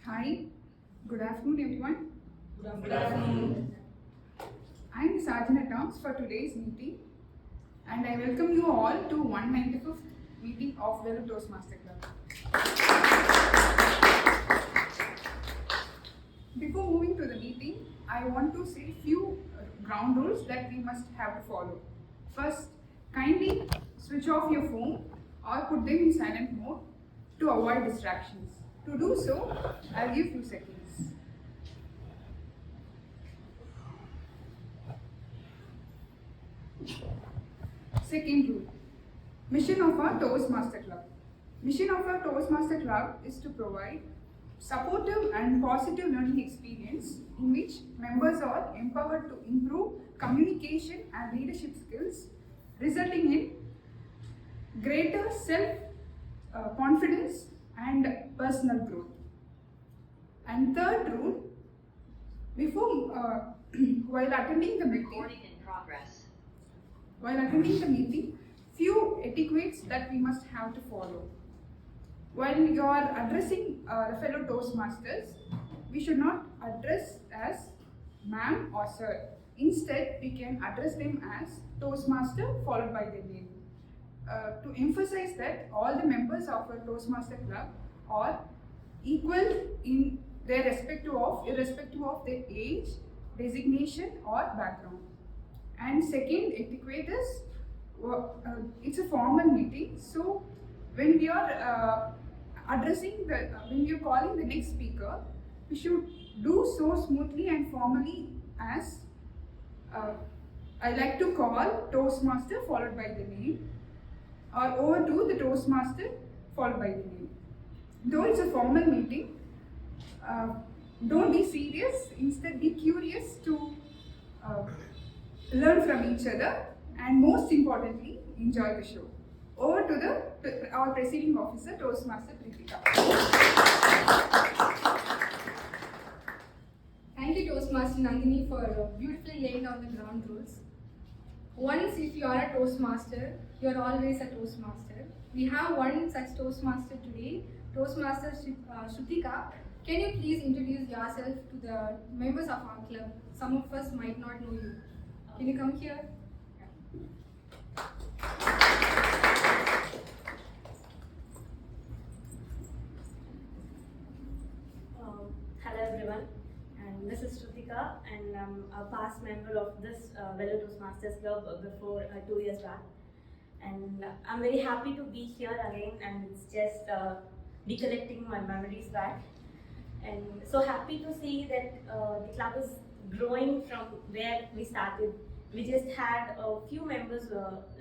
Hi, good afternoon everyone. Good afternoon. I am Sergeant at Arms for today's meeting and I welcome you all to 195th meeting of Vellore Toastmasters Club. Before moving to the meeting, I want to say few ground rules that we must have to follow. First, kindly switch off your phone or put them in silent mode to avoid distractions. To do so, I'll give few seconds. Second rule, mission of our Toastmaster Club. Mission of our Toastmaster Club is to provide supportive and positive learning experience in which members are empowered to improve communication and leadership skills, resulting in greater self-confidence and personal growth. And third rule, while attending the meeting, Recording in progress. While attending the meeting, few etiquettes that we must have to follow. While you are addressing the fellow Toastmasters, we should not address as ma'am or sir. Instead, we can address them as Toastmaster followed by their name. To emphasize that all the members of a Toastmaster club are equal in their irrespective of their age, designation or background. And second etiquette is, it's a formal meeting, so when we are when we are calling the next speaker, we should do so smoothly and formally as, I like to call Toastmaster followed by the name, or over to the Toastmaster followed by the name. Though it's a formal meeting, don't be serious, instead be curious to learn from each other, and most importantly, enjoy the show. Over to our presiding officer, Toastmaster Pritika. Thank you, Toastmaster Nandini, for beautifully laying down the ground rules. Once, if you are a Toastmaster, you are always a Toastmaster. We have one such Toastmaster today, Toastmaster Shrutika. Can you please introduce yourself to the members of our club? Some of us might not know you. Can you come here? Hello everyone, and this is Shrutika, and I'm a past member of this Vellore Toastmasters Club before 2 years back. And I'm very happy to be here again, and it's just recollecting my memories back. And so happy to see that the club is growing from where we started. We just had a few members,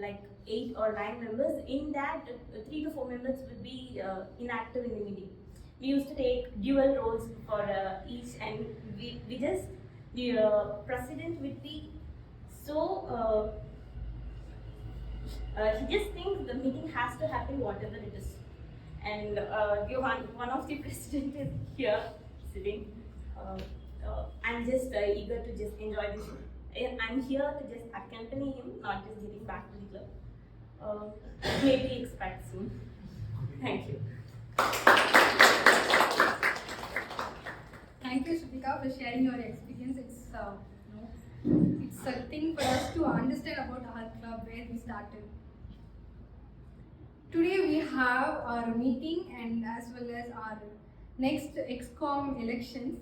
like 8 or 9 members. In that, 3 to 4 members would be inactive in the meeting. We used to take dual roles for each, and we just, the president would be so, he just thinks the meeting has to happen whatever it is. And one of the president is here sitting. I'm just eager to just enjoy this. I'm here to just accompany him, not just getting back to the club. Maybe expect soon. Thank you. Thank you, Shrutika, for sharing your experience. It's a thing for us to understand about our club, where we started. Today we have our meeting and as well as our next ExCom elections.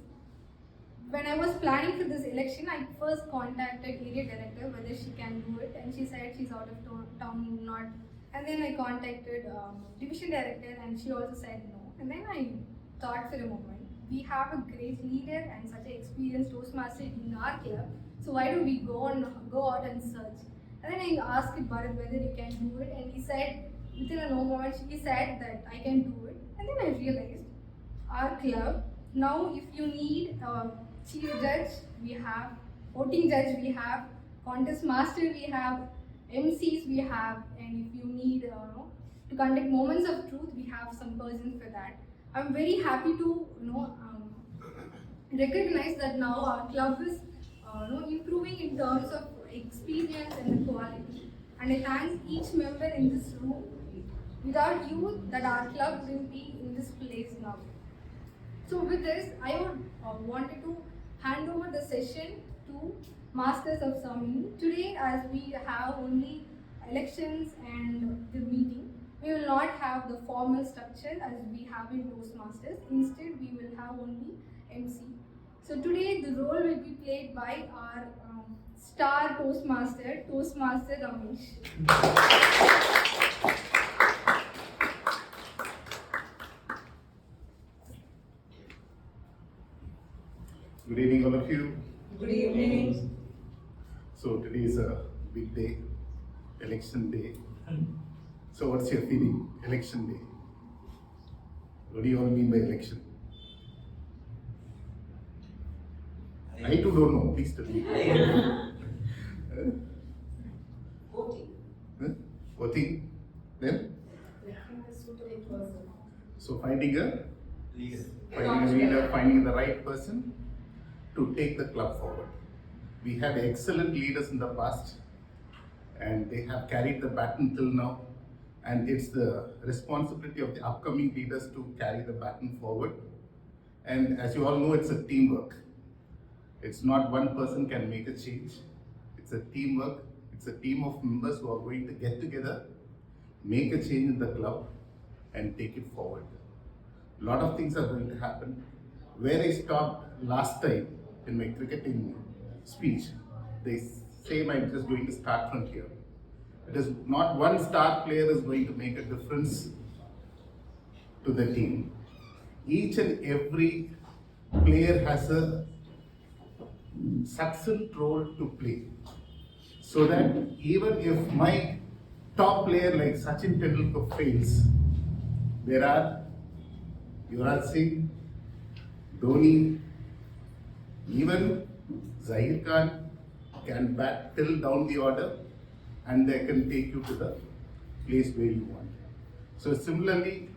When I was planning for this election, I first contacted area director whether she can do it, and she said she's out of town, not. And then I contacted division director, and she also said no. And then I thought for a moment, we have a great leader and such an experienced Toastmaster in our club, so why don't we go out and search? And then I asked Bharat whether he can do it, and he said within a no moment he said that I can do it. And then I realized our club now, if you need chief judge, we have voting judge, we have contest master, we have MCs, we have, and if you need to conduct moments of truth, we have some persons for that. I'm very happy to recognize that now our club is improving in terms of experience and the quality. And I thank each member in this room. Without you, that our club will be in this place now. So with this, I would wanted to hand over the session to Masters of Ceremony. Today, as we have only elections and the meeting, we will not have the formal structure as we have in Toastmasters. Instead, we will have only MC. So today, the role will be played by our star Toastmaster Ramesh. Good evening, all of you. Good evening. So today is a big day, election day. So what's your feeling? Election day. What do you all mean by election? I too don't know. Please tell me. Voting. Huh? Voting. Then? So finding a leader, finding the right person to take the club forward. We had excellent leaders in the past and they have carried the baton till now, and it's the responsibility of the upcoming leaders to carry the baton forward. And as you all know, it's a teamwork. It's not one person can make a change. It's a teamwork. It's a team of members who are going to get together, make a change in the club and take it forward. A lot of things are going to happen. Where I stopped last time in my cricketing speech, the same I'm just going to start from here. It is not one star player is going to make a difference to the team. Each and every player has a successful role to play. So that even if my top player like Sachin Tendulkar fails, there are Yuvraj Singh, Dhoni, even Zahir Khan can bat till down the order and they can take you to the place where you want. So similarly,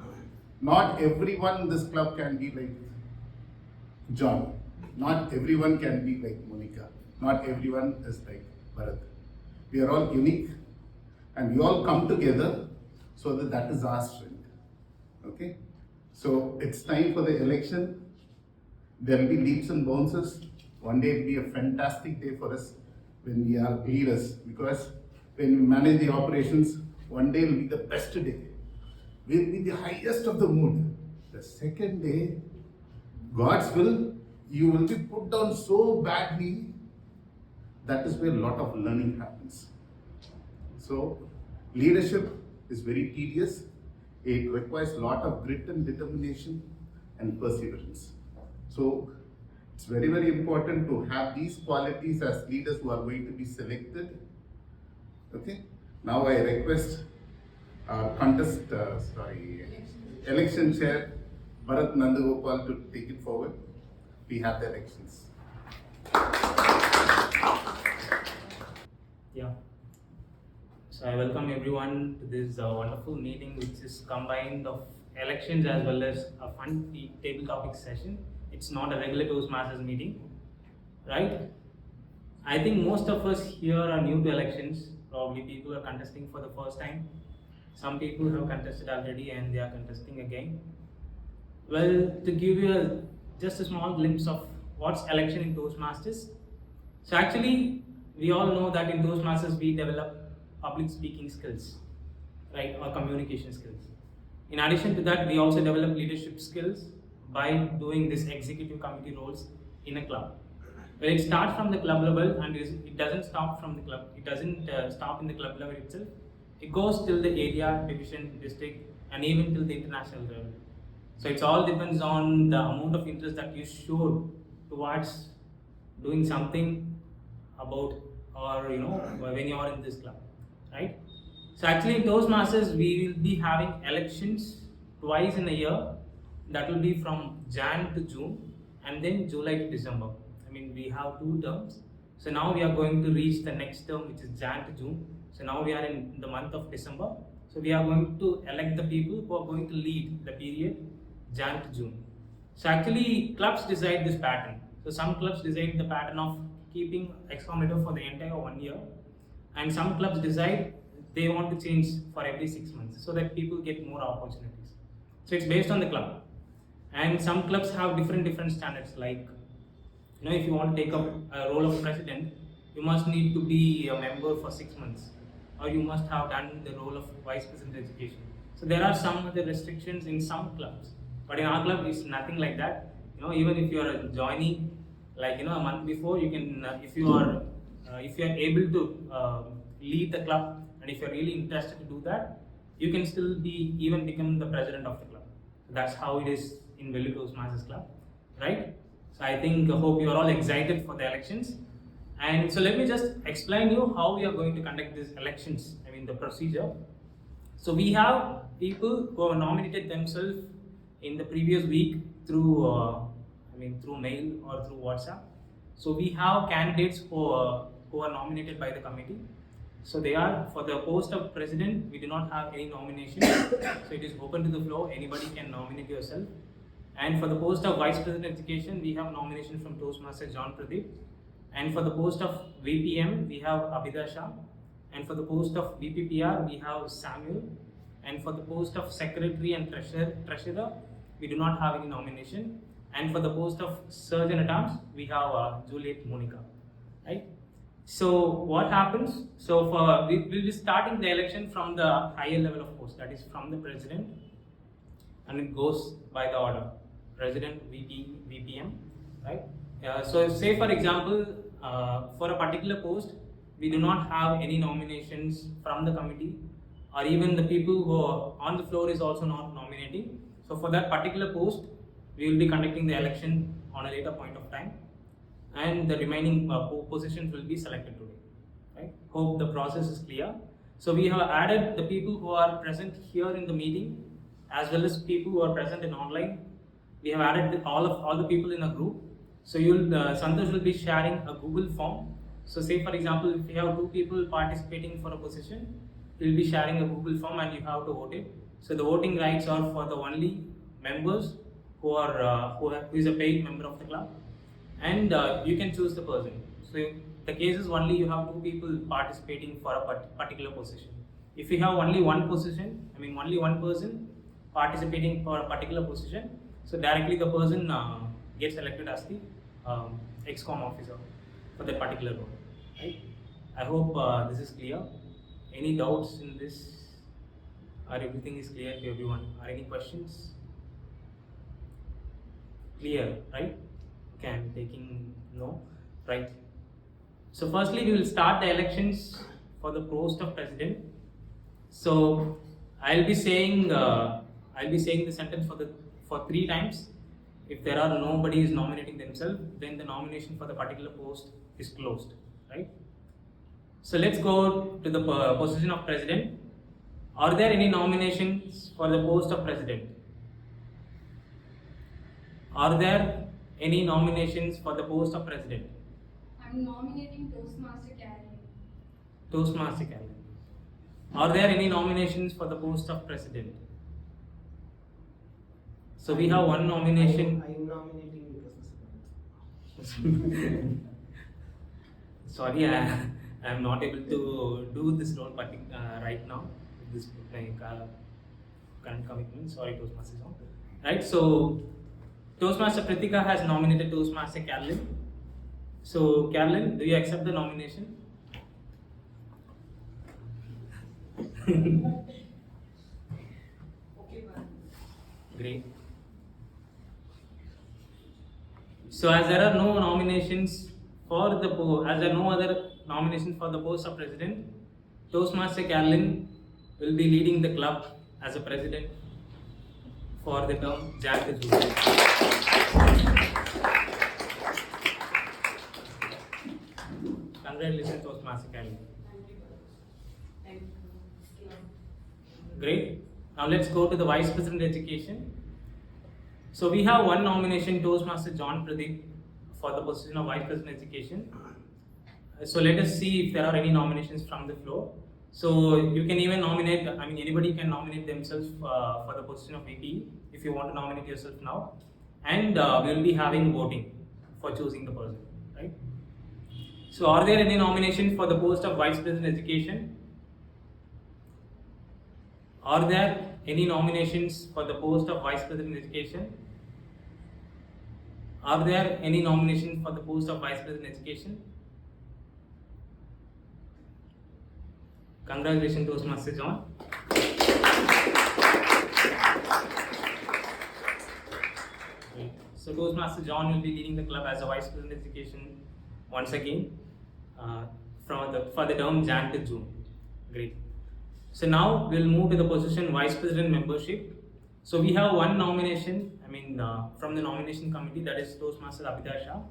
not everyone in this club can be like John. Not everyone can be like Monica. Not everyone is like Bharat. We are all unique and we all come together so that is our strength. Okay? So it's time for the election. There will be leaps and bounces. One day it will be a fantastic day for us when we are leaders, because when we manage the operations, one day will be the best day. We will be the highest of the mood. The second day, God's will, you will be put down so badly. That is where a lot of learning happens. So leadership is very tedious. It requires a lot of grit and determination and perseverance. So it's very, very important to have these qualities as leaders who are going to be selected. Okay. Now I request our election chair, Bharat Nandagopal, to take it forward. We have the elections. Yeah. So I welcome everyone to this wonderful meeting, which is combined of elections as well as a fun table topic session. It's not a regular Toastmasters meeting, right? I think most of us here are new to elections. Probably people are contesting for the first time. Some people have contested already and they are contesting again. Well, to give you just a small glimpse of what's election in Toastmasters. So actually, we all know that in Toastmasters we develop public speaking skills, right, or communication skills. In addition to that, we also develop leadership skills by doing this executive committee roles in a club. Well, it starts from the club level and it doesn't stop from the club. It doesn't stop in the club level itself. It goes till the area, division, district, and even till the international level. So it all depends on the amount of interest that you showed towards doing something about, or when you are in this club, right? So actually in Toastmasters we will be having elections twice in a year. That will be from Jan to June and then July to December. I mean, we have 2 terms. So now we are going to reach the next term, which is Jan to June. So now we are in the month of December. So we are going to elect the people who are going to lead the period Jan to June. So actually clubs decide this pattern. So some clubs decide the pattern of keeping ExCom leader for the entire 1 year, and some clubs decide they want to change for every 6 months so that people get more opportunities. So it's based on the club. And some clubs have different standards. Like, if you want to take up a role of president, you must need to be a member for 6 months, or you must have done the role of vice president education. So there are some other restrictions in some clubs, but in our club it's nothing like that. Even if you are joining like a month before, you can if you are able to lead the club, and if you are really interested to do that, you can still become the president of the club. So that's how it is in Vellore Toastmasters club, right? So I hope you are all excited for the elections. And so let me just explain you how we are going to conduct these elections, the procedure. So we have people who have nominated themselves in the previous week through through mail or through WhatsApp. So we have candidates who are nominated by the committee. So they are, for the post of president, we do not have any nomination. So it is open to the floor, anybody can nominate yourself. And for the post of vice president education, we have nomination from Toastmaster John Pradeep. And for the post of VPM, we have Abhida Shah. And for the post of VPPR, we have Samuel. And for the post of secretary and treasurer, we do not have any nomination. And for the post of surgeon at arms, we have Juliet Monica, right? So what happens? So we'll be starting the election from the higher level of post, that is from the president, and it goes by the order: president, VP, VPM, right? So say for example, for a particular post, we do not have any nominations from the committee, or even the people who are on the floor is also not nominating. So for that particular post, we will be conducting the election on a later point of time, and the remaining positions will be selected today, right? Hope the process is clear. So we have added the people who are present here in the meeting, as well as people who are present in online. We have added all the people in a group. So Santosh will be sharing a Google form. So say for example, if you have 2 people participating for a position, he will be sharing a Google form and you have to vote it. So the voting rights are for the only members who is a paid member of the club, and you can choose the person. So the case is only you have 2 people participating for a particular position. If you have only one position, only one person participating for a particular position, so directly the person gets elected as the ExCom officer for that particular role, right? I hope this is clear. Any doubts in this, or everything is clear to everyone? Are any questions? Clear, right? Okay, I'm taking no, right? So firstly, we will start the elections for the post of president. So I'll be saying the sentence for 3 times. If there are nobody is nominating themselves, then the nomination for the particular post is closed, right? So let's go to the position of president. Are there any nominations for the post of president? Are there any nominations for the post of president? I'm nominating Toastmaster Karen. Toastmaster Karen. Are there any nominations for the post of president? So we have one nomination. I am nominating you. Sorry, I am not able to do this role right now. This current commitment. Sorry, Toastmasters. Right. So Toastmaster Pritika has nominated Toastmaster Carolyn. So Carolyn, do you accept the nomination? Okay, ma'am. Great. So as there are no nominations for the as there are no other nominations for the post of president, Toastmaster Carolyn will be leading the club as a president for the term Jan to June. Congratulations, Toastmaster Carolyn. Thank you. Great. Now let's go to the Vice President Education. So we have one nomination, Toastmaster John Pradeep, for the position of Vice President Education. So let us see if there are any nominations from the floor. So you can even nominate, anybody can nominate themselves for the position of VP if you want to nominate yourself now. And we will be having voting for choosing the person, right? So are there any nominations for the post of Vice President Education? Are there any nominations for the post of Vice President Education? Are there any nominations for the post of Vice President Education? Congratulations, Toastmaster John. So Toastmaster John will be leading the club as a Vice President Education once again for the term Jan to June. Great. So now we'll move to the position Vice President Membership. So we have one nomination, from the nomination committee, that is Toastmaster Abhida Shah.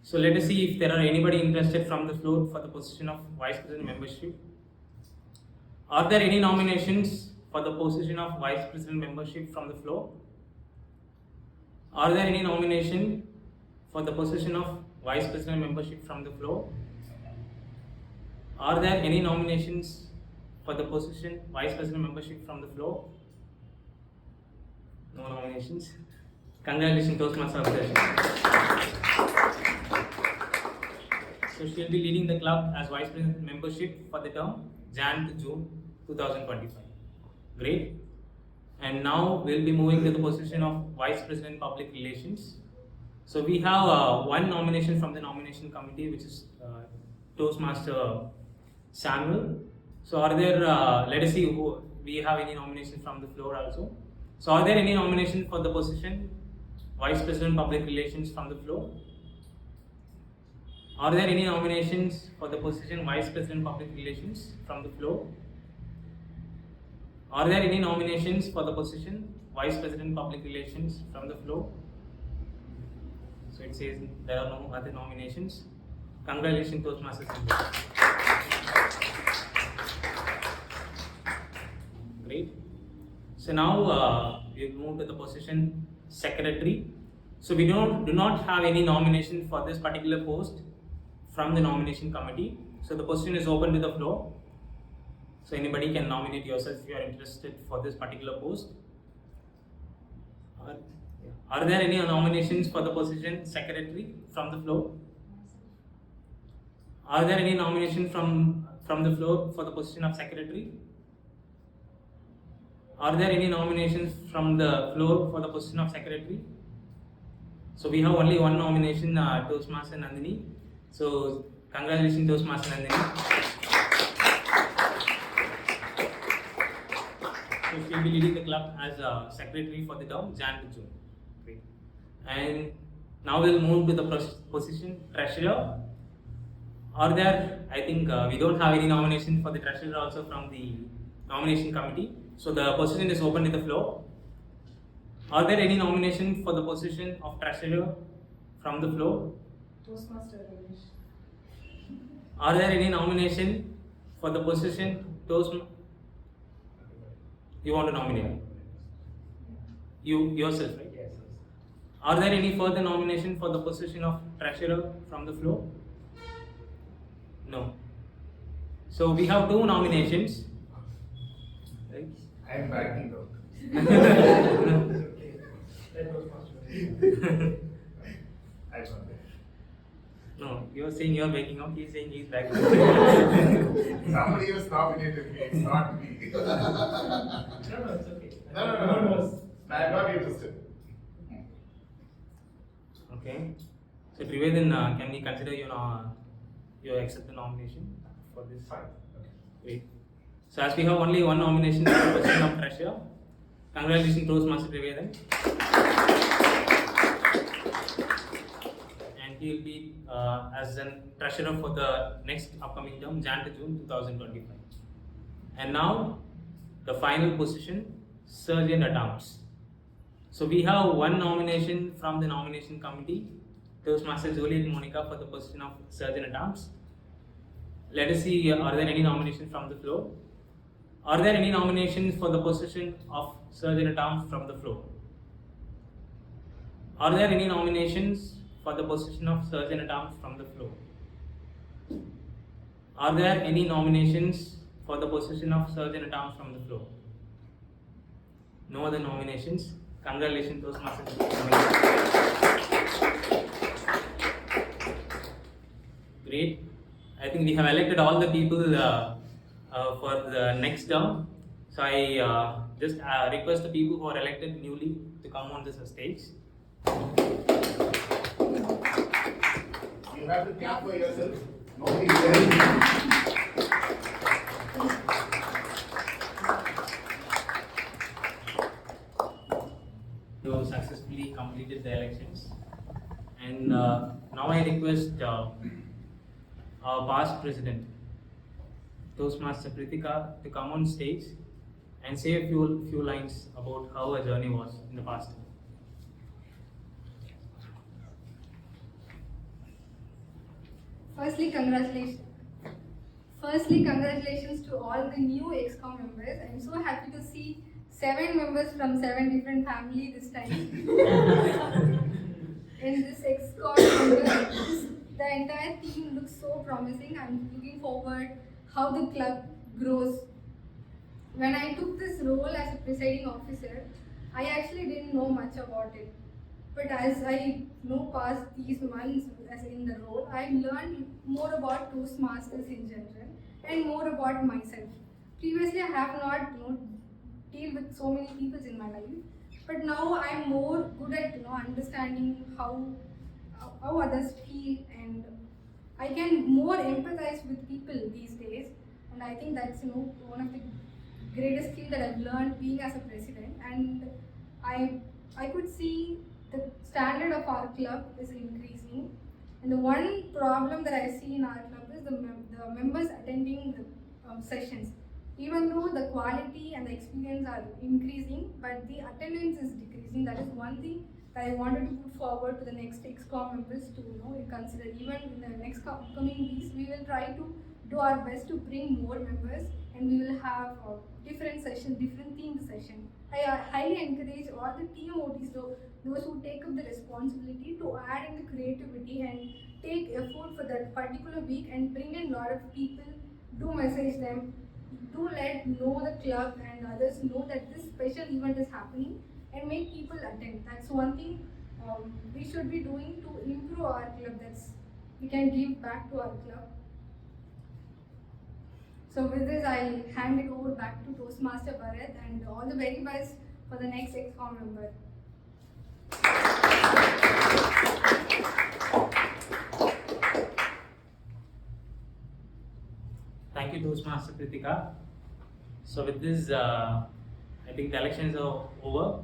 So let us see if there are anybody interested from the floor for the position of Vice President Membership. Are there any nominations for the position of Vice President Membership from the floor? Are there any nomination for the position of Vice President Membership from the floor? Are there any nominations for the position Vice President Membership from the floor? No nominations. Congratulations, Toastmaster Abhida. So she will be leading the club as Vice President Membership for the term Jan to June 2025. Great. And now we'll be moving to the position of Vice President Public Relations. So we have one nomination from the nomination committee, which is Toastmaster Samuel. So are there, let us see who we have any nomination from the floor also. So are there any nomination for the position Vice President Public Relations from the floor? Are there any nominations for the position Vice President Public Relations from the floor? Are there any nominations for the position Vice President Public Relations from the floor? So it says there are no other nominations. Congratulations, Toastmasters. Great. So now we move to the position Secretary. So we do not have any nomination for this particular post from the nomination committee. So the position is open to the floor. So anybody can nominate yourself if you are interested for this particular post. Are there any nominations for the position Secretary from the floor? Are there any nominations from the floor for the position of Secretary? Are there any nominations from the floor for the position of Secretary? So we have only one nomination, Toastmaster Nandini. So congratulations, Toastmaster Nandini. So she will be leading the club as a secretary for the term Jan to June. Great. And now we'll move to the position Treasurer. Are there, I think we don't have any nomination for the Treasurer also from the nomination committee. So the position is open to the floor. Are there any nomination for the position of Treasurer from the floor? Toastmaster Ramesh. Are there any nomination for the position Toastmaster? You want to nominate? You yourself, right? Yes. Are there any further nomination for the position of Treasurer from the floor? No. So we have two nominations. Right? I am backing out. Let Toastmaster. I don't know. No, you are saying you are backing out. He is saying he is backing out. Somebody else nominated me, it's not me. No, it's okay. No. I'm not interested. Okay. So Triveden, can we consider you accept the nomination for this? Fine. Okay. Great. So as we have only one nomination for the position of Treasurer, congratulations, Toastmaster Triveden. And he will be as a Treasurer for the next upcoming term, Jan to June 2025. And now the final position, Sergeant at Arms. So we have one nomination from the nomination committee, Toastmaster Juliet Monica, for the position of Sergeant at Arms. Let us see, are there any nominations from the floor? Are there any nominations for the position of Sergeant at Arms from the floor? Are there any nominations for the position of Sergeant at Arms from the floor? Are there any nominations for the position of Sergeant at Arms from the floor? No other nominations. Congratulations, Toastmasters. Great. I think we have elected all the people for the next term. So I just request the people who are elected newly to come on this stage. have to clap for yourself. Nobody is there. You successfully completed the elections, and now I request our past president, Toastmaster Pritika, to come on stage and say a few lines about how her journey was in the past. Firstly, congratulations to all the new ExCom members. I'm so happy to see 7 members from 7 different families this time. In this ExCom, the entire team looks so promising. I'm looking forward how the club grows. When I took this role as a presiding officer, I actually didn't know much about it. But as I past these months as in the role, I learned more about Toastmasters in general and more about myself. Previously, I have not deal with so many people in my life, but now I'm more good at understanding how others feel, and I can more empathize with people these days. And I think that's one of the greatest skill that I've learned being as a president. And I could see the standard of our club is increasing, and the one problem that I see in our club is the members attending the sessions. Even though the quality and the experience are increasing, but the attendance is decreasing. That is one thing that I wanted to put forward to the next ExCom members to consider. Even in the next upcoming weeks, we will try to do our best to bring more members, and we will have different sessions, different themed sessions. I highly encourage all the team OTs, those who take up the responsibility to add in the creativity and take effort for that particular week and bring in a lot of people. Do message them, do let know the club and others know that this special event is happening, and make people attend. That's one thing we should be doing to improve our club. That's we can give back to our club. So with this, I hand it over back to Toastmaster Bharat, and all the very best for the next ExCom member. Thank you, Toastmaster Pritika. So with this, I think the elections are over.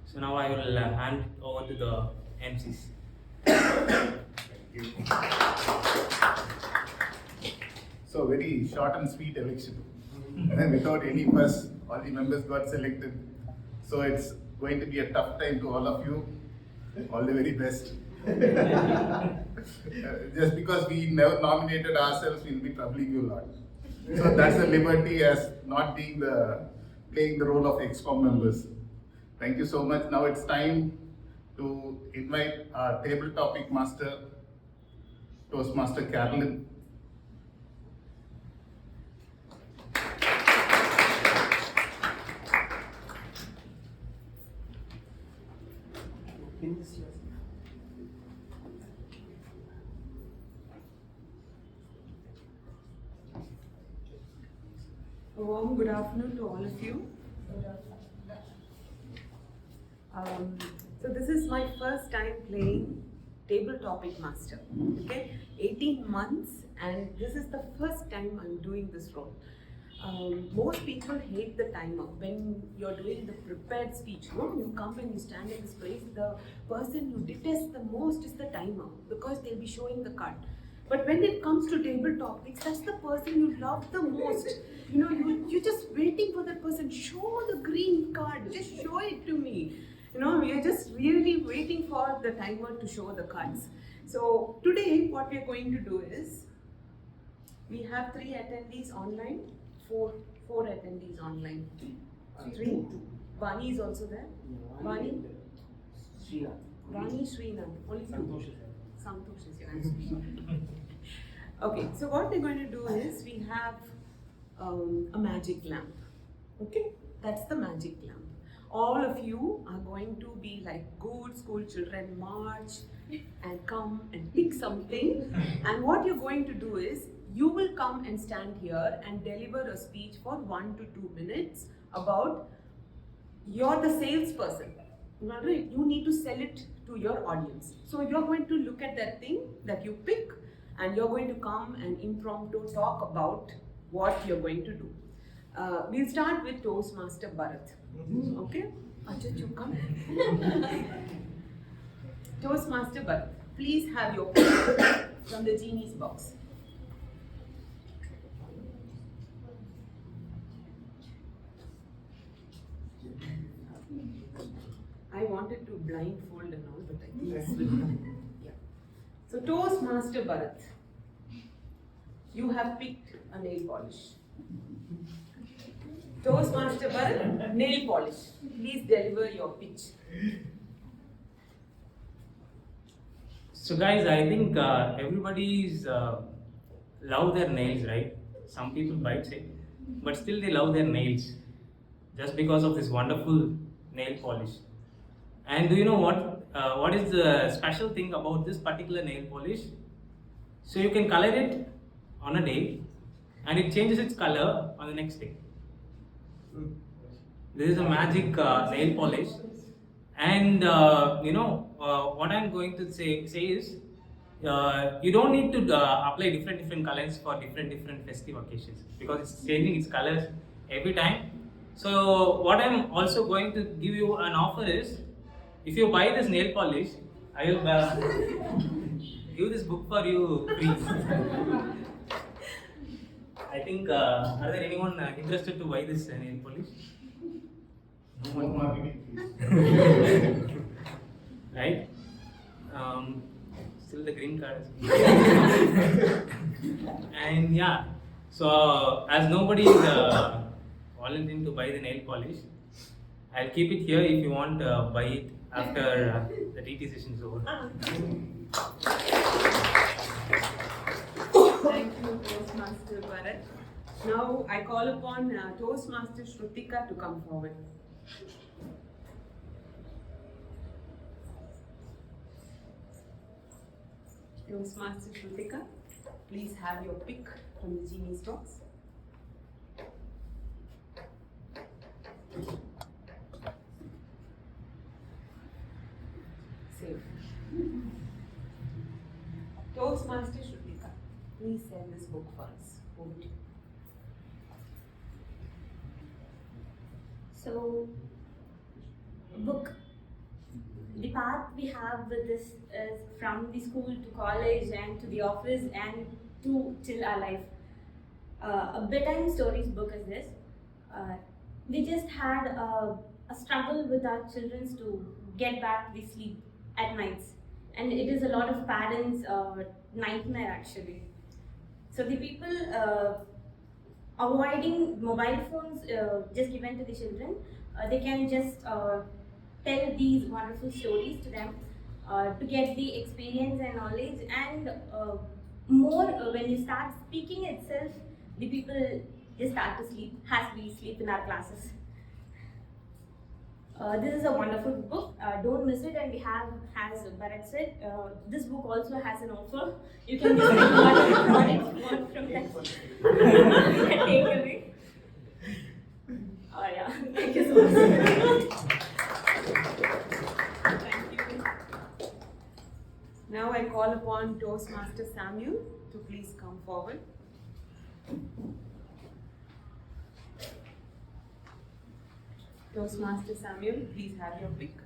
So now I will hand over to the MCs. Thank you. So very short and sweet election. Without any fuss, all the members got selected. So it's going to be a tough time to all of you. All the very best. Just because we never nominated ourselves, we'll be troubling you a lot. So that's the liberty as not being playing the role of ExCom members. Thank you so much. Now it's time to invite our table topic master, Toastmaster Carolyn. A warm good afternoon to all of you. So this is my first time playing table topic master. Okay, 18 months, and this is the first time I'm doing this role. Most people hate the timer. When you're doing the prepared speech, you come and you stand in this place, the person you detest the most is the timer, because they'll be showing the card. But when it comes to table topics, that's the person you love the most. You're just waiting for that person. Show the green card, just show it to me. We're just really waiting for the timer to show the cards. So today, what we're going to do is, we have 3 attendees online, 4 attendees online. 3. Vani is also there. Vani? Vani, Srinath. Only 2. Santosh is there. Okay, so what we're going to do is, we have a magic lamp. Okay, that's the magic lamp. All of you are going to be like good school children, march and come and pick something. And what you're going to do is, you will come and stand here and deliver a speech for 1 to 2 minutes about, you're the salesperson. You need to sell it to your audience. So you're going to look at that thing that you pick and you're going to come and impromptu talk about what you're going to do. We'll start with Toastmaster Bharat. Okay? Ajit, you come. Toastmaster Bharat, please have your from the genie's box. I wanted to blindfold and all, but I think this will. Yeah. So Toastmaster Bharat, you have picked a nail polish. Toastmaster Bharat, nail polish. Please deliver your pitch. So guys, I think everybody's love their nails, right? Some people bite it, but still they love their nails just because of this wonderful nail polish. And do you know what is the special thing about this particular nail polish? So you can color it on a day and it changes its color on the next day. This is a magic nail polish. And what I'm going to say is you don't need to apply different colors for different festive occasions because it's changing its colors every time. So what I'm also going to give you an offer is, if you buy this nail polish, I will give this book for you free. I think, are there anyone interested to buy this nail polish? No marketing, please. Right? Still the green card. And yeah, so as nobody is volunteering to buy the nail polish, I'll keep it here if you want to buy it after the TT session is over. Thank you, Toastmaster Bharat. Now I call upon Toastmaster Shrutika to come forward. Toastmaster Shrutika, please have your pick from the genie's box. Safe. Toastmaster Shrutika, please sell this book for us. Over to you. So, book. The path we have with this is from the school to college and to the office and to till our life. A bedtime stories book is this. We just had a struggle with our children to get back the sleep at nights, and it is a lot of parents' nightmare actually. So the people avoiding mobile phones just given to the children, they can just tell these wonderful stories to them to get the experience and knowledge, and more when you start speaking itself, the people just start to sleep as we sleep in our classes. This is a wonderful book. Don't miss it. And we have, as Bharat said, this book also has an offer. You can just pick whatever product you want from that and take away. Oh yeah, thank you so much. Thank you. Now I call upon Toastmaster Samuel to please come forward. Toastmaster Samuel, please have your pick.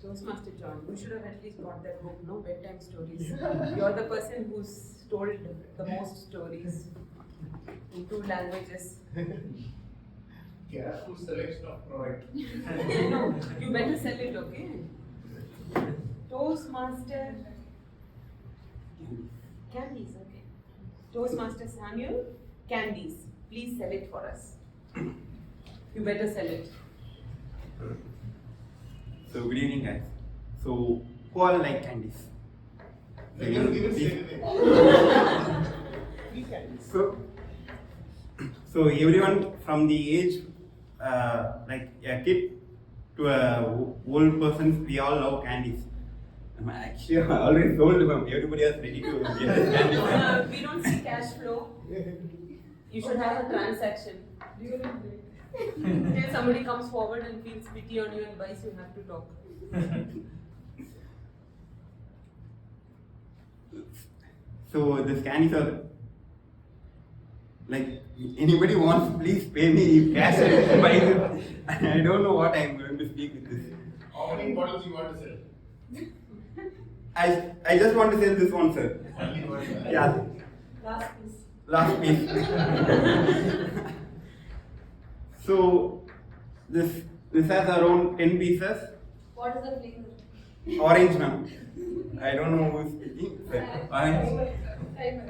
Toastmaster John, you should have at least got that book, no bedtime stories. You're the person who's told the most stories in 2 languages. Careful selection of product. No, you better sell it, okay? Toastmaster candies, okay. Toastmaster Samuel, candies. Please sell it for us. You better sell it. So good evening, guys. So who all like candies? Give it straight away. Free candies. So everyone from the age like a kid to a old person, we all love candies. Actually, I already told them everybody else ready to get candies. We don't see cash flow. You should have a transaction. Till somebody comes forward and feels pity on you and buys, you have to talk. So the scannies are like, anybody wants, please pay me cash and buy it. I don't know what I'm going to speak with this. How many bottles you want to sell? I just want to sell this one, sir. Only one. Yeah, Last piece. last piece. So this has around 10 pieces. What is the flavor? Orange, ma'am. I don't know who is speaking. Sir. Orange.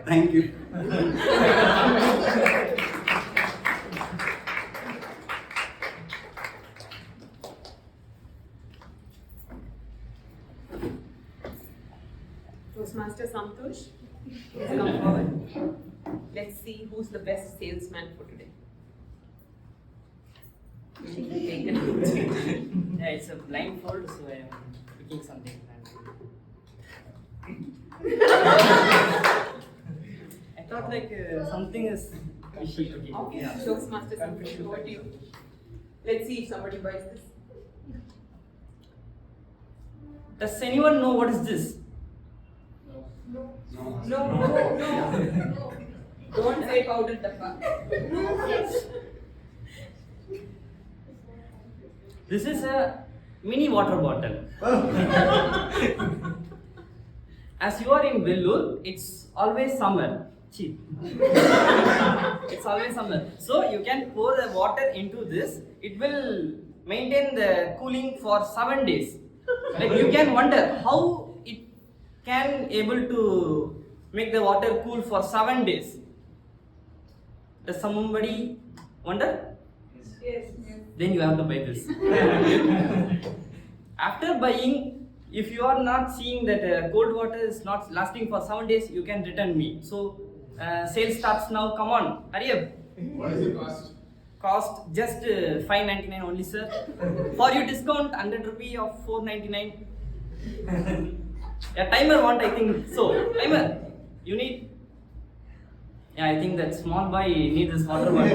Thank you. Toastmaster Santosh, please come forward. Let's see who's the best salesman for today. Yeah, it's a blindfold, so I am picking something. I thought like something is fishy. Okay, Yeah. Toastmaster Santosh, over to you. Let's see if somebody buys this. Does anyone know what is this? No. Don't say powder dabba. This is a mini water bottle. As you are in Vellore, it's always summer. Cheap. It's always summer. So you can pour the water into this. It will maintain the cooling for 7 days. Like you can wonder how it can able to make the water cool for 7 days. Does somebody wonder? Yes. Then you have to buy this. After buying, if you are not seeing that cold water is not lasting for 7 days, you can return me. So sale starts now. Come on, hurry up. What is the cost? Cost just 5.99 only, sir. For you discount 100 rupee of 4.99. A timer want, I think so. Timer, you need. Yeah, I think that small boy needs this water bottle.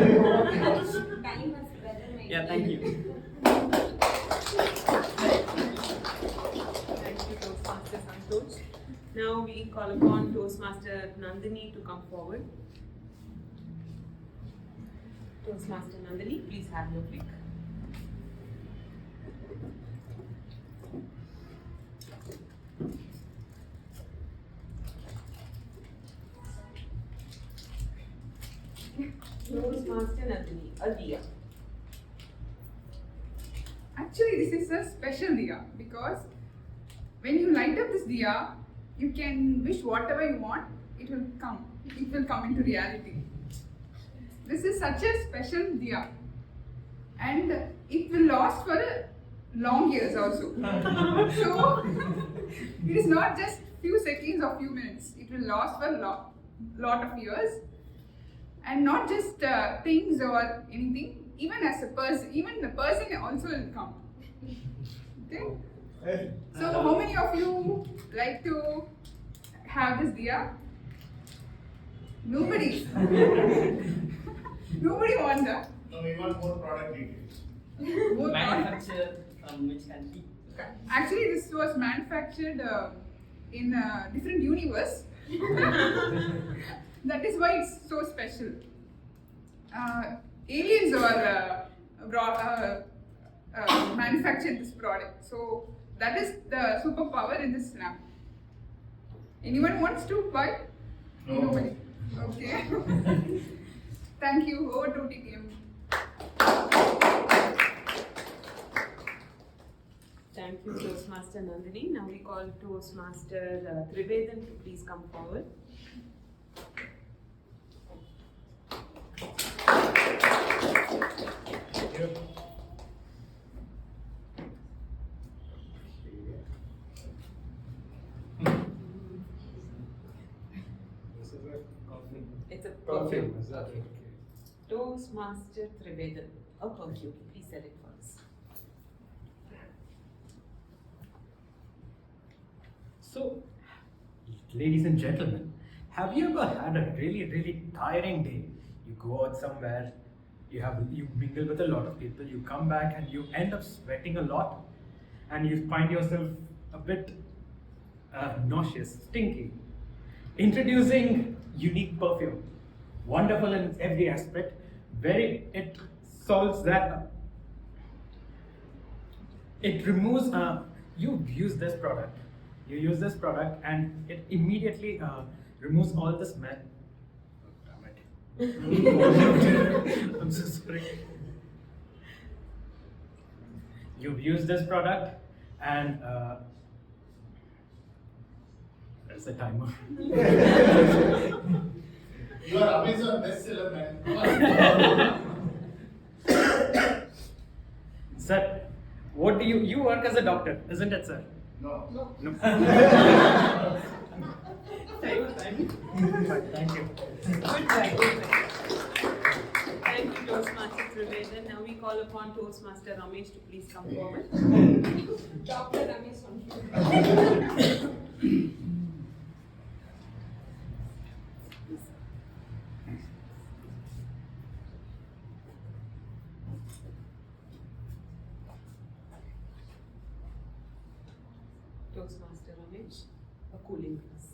Time is better, maybe. Yeah, thank you. Thank you, Toastmaster Santosh. Now we call upon Toastmaster Nandini to come forward. Toastmaster Nandini, please have your pick. Toastmaster Nandini, a diya. Actually, this is a special diya because when you light up this diya, you can wish whatever you want, it will come. It will come into reality. This is such a special diya, and it will last for long years also. So it is not just few seconds or few minutes. It will last for lot of years, and not just things or anything. Even as a person, even the person also will come. Okay. So how many of you like to have this diya? Nobody. Nobody wants that. No, we want more product details. More product. Manufacturer from which country? Actually, this was manufactured in a different universe. That is why it's so special. Aliens manufactured this product, so that is the superpower in this lamp. Anyone wants to buy? No. Nobody. Okay. Thank you. Over to TTM. Thank you, Toastmaster Nandini. Now we call Toastmaster Trivedan to please come forward. It's a perfume. Okay. Toastmaster Trivedan. Oh, perfume. Please sell it for us. So, ladies and gentlemen, have you ever had a really tiring day? You go out somewhere you mingle with a lot of people, you come back and you end up sweating a lot, and you find yourself a bit nauseous, stinky. Introducing unique perfume, wonderful in every aspect, it solves that. It removes. You use this product. You use this product, and it immediately removes all the smell. Oh, damn it! I'm so sorry. You've used this product, and there's a timer. You are Amazon bestseller, man. Come on. Sir, what do you work as a doctor, isn't it, sir? No. No. Thank you. Thank you. Good try, good try. Thank you, Toastmaster Triveden. Now we call upon Toastmaster Ramesh to please come forward. Dr. Ramesh on Toastmaster Ramesh, a cooling glass.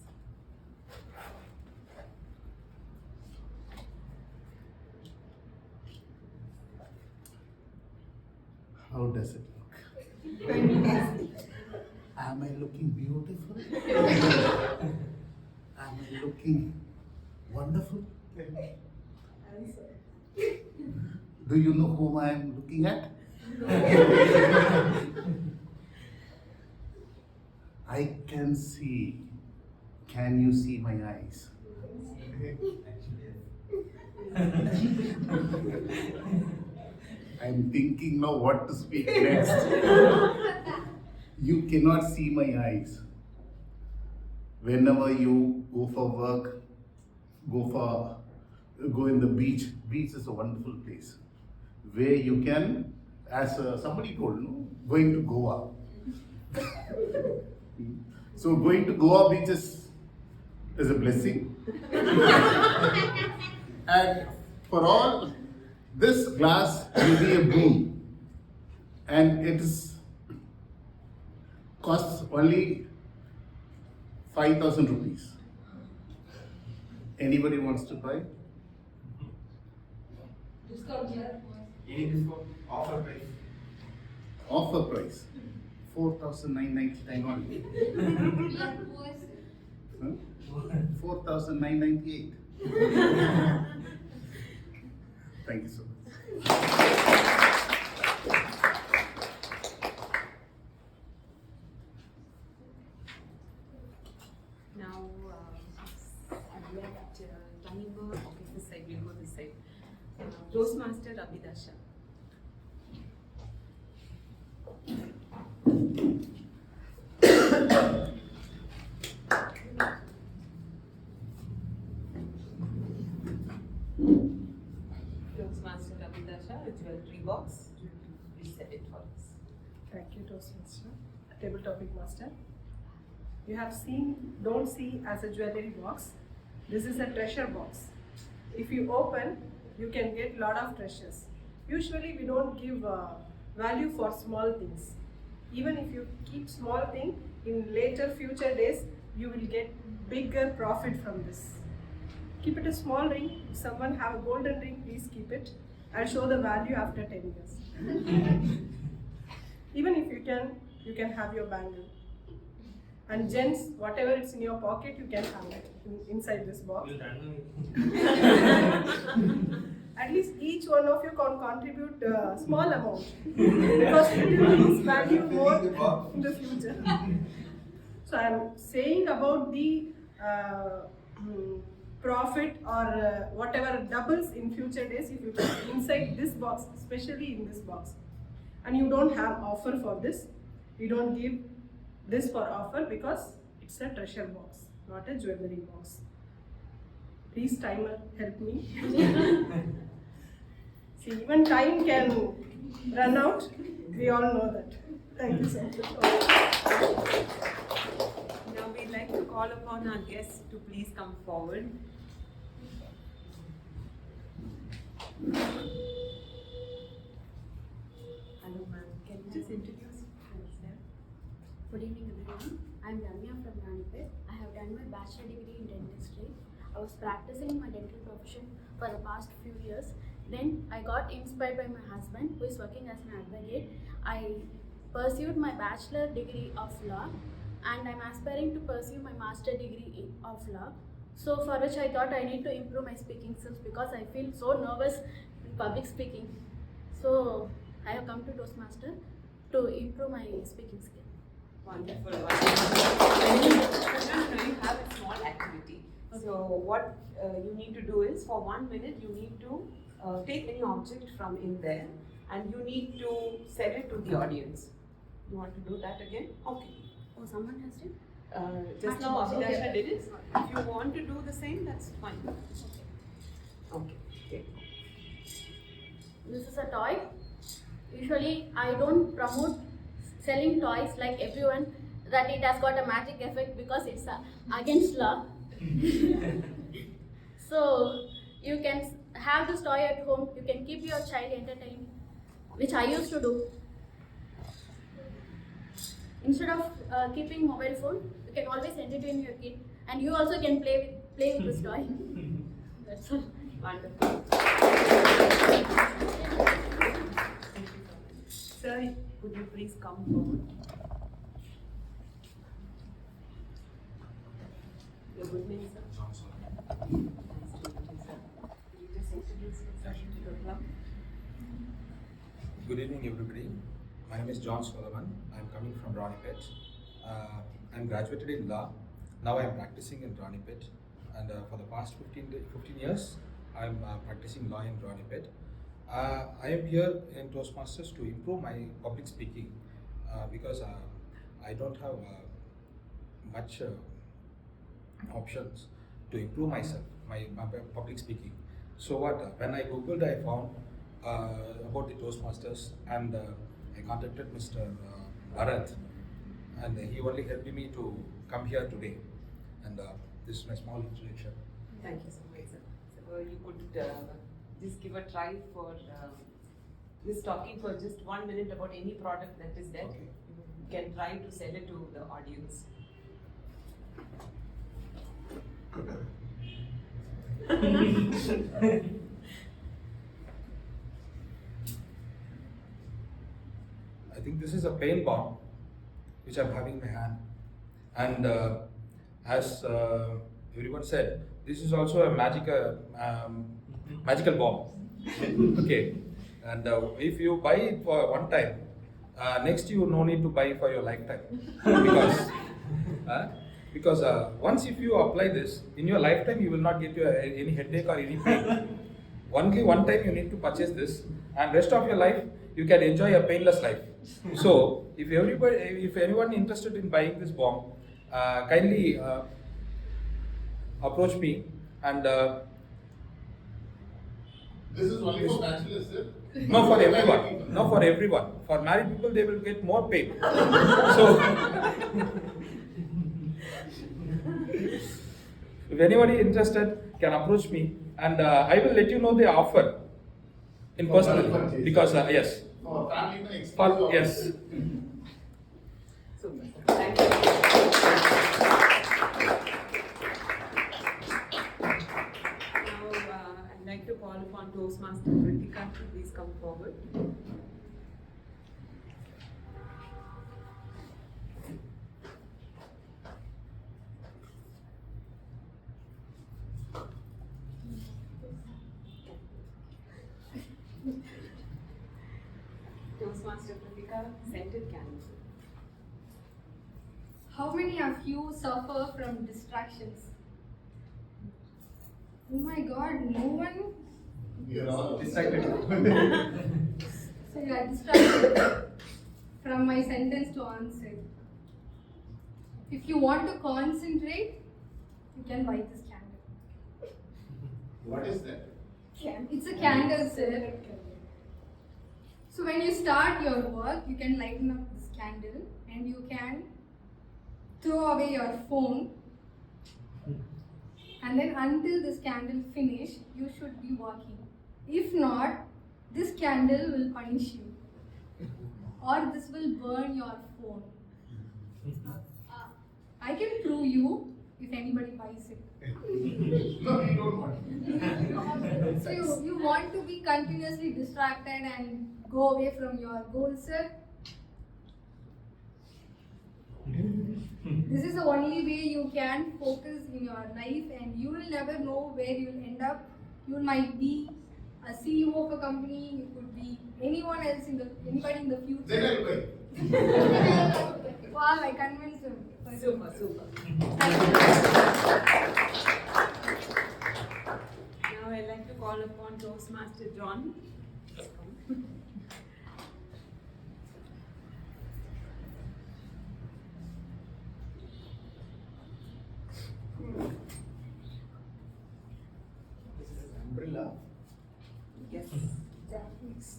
How does it look? Am I looking beautiful? Am I looking wonderful? Do you know whom I am looking at? I can see. Can you see my eyes? I'm thinking now what to speak next. You cannot see my eyes. Whenever you go for work, go in the beach. Beach is a wonderful place where you can, as somebody told, no, going to Goa. So going to Goa beach is a blessing. And for all, this glass will be a boon, and it costs only 5,000 rupees. Anybody wants to buy? discount here. Any discount? Offer price. Offer price 4,999 only. 4,998. Thank you so much. Now, I've left timer. Okay, this side, we'll go this side. Toastmaster Abhidasha. Toastmaster Abhidasha, a jewelry box. Please set it for us. Thank you, Toastmaster. Table topic master. You have seen, don't see as a jewelry box. This is a treasure box. If you open, you can get lot of treasures. Usually we don't give value for small things. Even if you keep small thing, in later future days, you will get bigger profit from this. Keep it a small ring. If someone have a golden ring, please keep it. I'll show the value after 10 years. Even if you can have your bangle. And gents, whatever it's in your pocket, you can have it inside this box. At least each one of you can contribute a small amount because it will lose value more in the future. So I'm saying about the profit or whatever doubles in future days if you put inside this box, especially in this box. And you don't have offer for this. We don't give this for offer because it's a treasure box, not a jewelry box. Please, timer, help me. See, even time can run out. We all know that. Thank you so much. Now we'd like to call upon our guests to please come forward. bachelor degree in dentistry. I was practicing my dental profession for the past few years. Then I got inspired by my husband, who is working as an advocate. I pursued my bachelor degree of law, and I'm aspiring to pursue my master degree of law. So for which I thought I need to improve my speaking skills because I feel so nervous in public speaking. So I have come to Toastmaster to improve my speaking skill. Wonderful, wonderful. You have a small activity. So what you need to do is, for 1 minute, you need to take any object from in there and you need to sell it to the audience. You want to do that again? Okay. Oh, someone has to? Just now Abhidasha did it. If you want to do the same, that's fine. Okay. This is a toy. Usually I don't promote selling toys like everyone, that it has got a magic effect because it's against law. So you can have this toy at home, you can keep your child entertained, which I used to do. Instead of keeping mobile phone, you can always entertain your kid, and you also can play with this toy. That's all. Wonderful. Sir, would you please come forward? Your good name, sir? Johnson. Nice to meet you, sir. Could you just introduce yourself to the club? Good evening, everybody. My name is John Solomon. I'm coming from Ronipet. I'm graduated in law. Now I'm practicing in Ronipet. And for the past 15 years, I'm practicing law in Ronipet. I am here in Toastmasters to improve my public speaking because I don't have much options to improve myself, my public speaking. So when I googled, I found about the Toastmasters, and I contacted Mr. Bharat, and he only helped me to come here today. And this is my small introduction. Thank you so much, sir. So you could just give a try for just talking for just 1 minute about any product that is there. Okay. You can try to sell it to the audience. I think this is a paint bomb which I'm having in my hand, and as everyone said, this is also a magical bomb. Okay, and if you buy it for one time, next you no need to buy for your lifetime because once if you apply this in your lifetime, you will not get any headache or any pain. Only one time you need to purchase this, and rest of your life you can enjoy a painless life. So if anyone interested in buying this bomb, kindly approach me. And This is only for bachelors, sir? no, for everyone. No, for everyone. For married people, they will get more pain. So if anybody interested, can approach me, and I will let you know the offer in personally, because yes. For family and exclusive For, offers. yes. Super, sir. Thank you. Now I'd like to call upon Toastmaster Kritika to please come forward. Toastmaster Kritika, scented candle. How many of you suffer from distractions? Oh my god, no one. You're all Distracted. So you are distracted from my sentence to answer. If you want to concentrate, you can buy this candle. What is that? It's a candle, sir. So when you start your work, you can lighten up this candle and you can throw away your phone, and then until this candle finish, you should be working. If not, this candle will punish you, or this will burn your phone. I can prove you if anybody buys it. No, you don't want. So you want to be continuously distracted and go away from your goal, sir? This is the only way you can focus in your life, and you will never know where you'll end up. You might be a CEO of a company, you could be anyone else anybody in the future. Then I'll buy. Wow, I convinced him. Super, super. Now I'd like to call upon Toastmaster John. This is an umbrella. Yes. Japanese.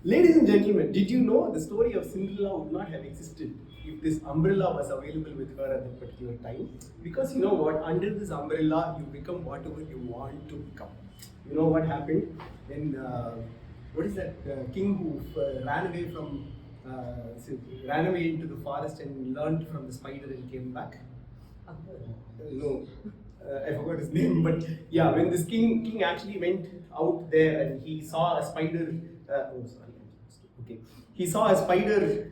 Ladies and gentlemen, did you know the story of Cinderella would not have existed if this umbrella was available with her at that particular time? Because you know what, under this umbrella you become whatever you want to become. You know what happened when, what is that king who ran away into the forest and learned from the spider and came back? No, I forgot his name, but yeah, when this king actually went out there and he saw a spider, he saw a spider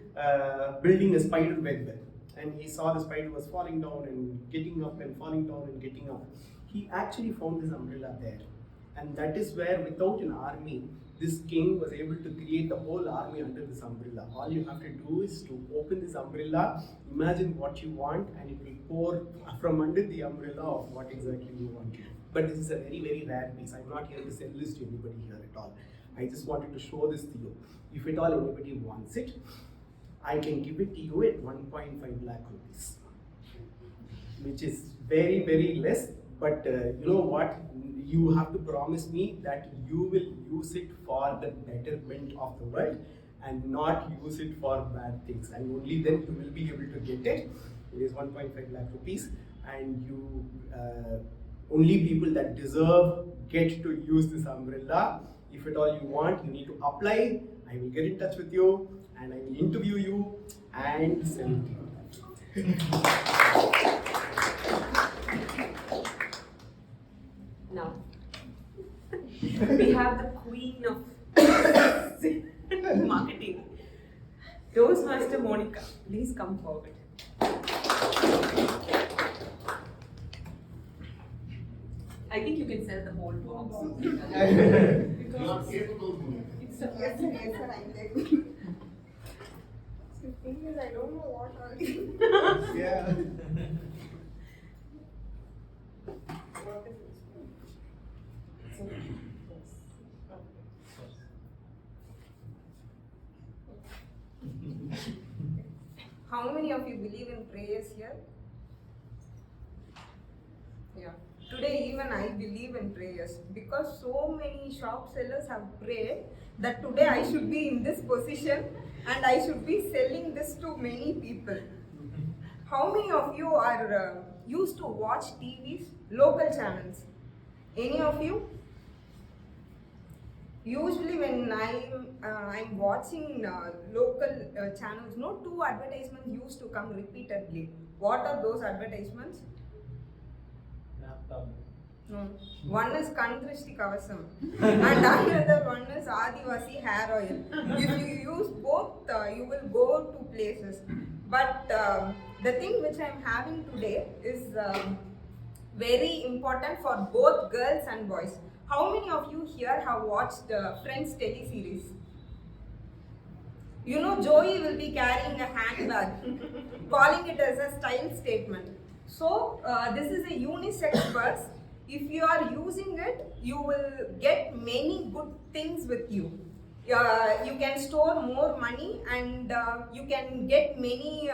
building a spider web, and he saw the spider was falling down and getting up and falling down and getting up. He actually found this umbrella there, and that is where, without an army, this king was able to create the whole army under this umbrella. All you have to do is to open this umbrella, imagine what you want, and it will pour from under the umbrella of what exactly you want. But this is a very, very rare piece. I'm not here to sell this to anybody here at all. I just wanted to show this to you. If at all anybody wants it, I can give it to you at 1.5 lakh rupees, which is very, very less. But you know what? You have to promise me that you will use it for the betterment of the world and not use it for bad things. And only then you will be able to get it. It is 1.5 lakh rupees, and you only people that deserve get to use this umbrella. If at all you want, you need to apply. I will get in touch with you and I will interview you and sell it to you. Now, we have the queen of marketing, Toastmaster Monica. Please come forward. I think you can sell the whole box. You are capable. Yes, sir, I'm capable. The thing is, I don't know what all Yeah. what is this? How many of you believe in prayers here? Yeah. Today even I believe in prayers because so many shop sellers have prayed that today I should be in this position and I should be selling this to many people. How many of you are used to watch TVs, local channels? Any of you? Usually when I'm watching local channels, no, two advertisements used to come repeatedly. What are those advertisements? No. One is Kandrashti Kavasam and another one is Adivasi hair oil. If you use both, you will go to places. But the thing which I am having today is very important for both girls and boys. How many of you here have watched Friends teleseries? You know Joey will be carrying a handbag, calling it as a style statement. So this is a unisex purse. If you are using it, you will get many good things with you. You can store more money and you can get many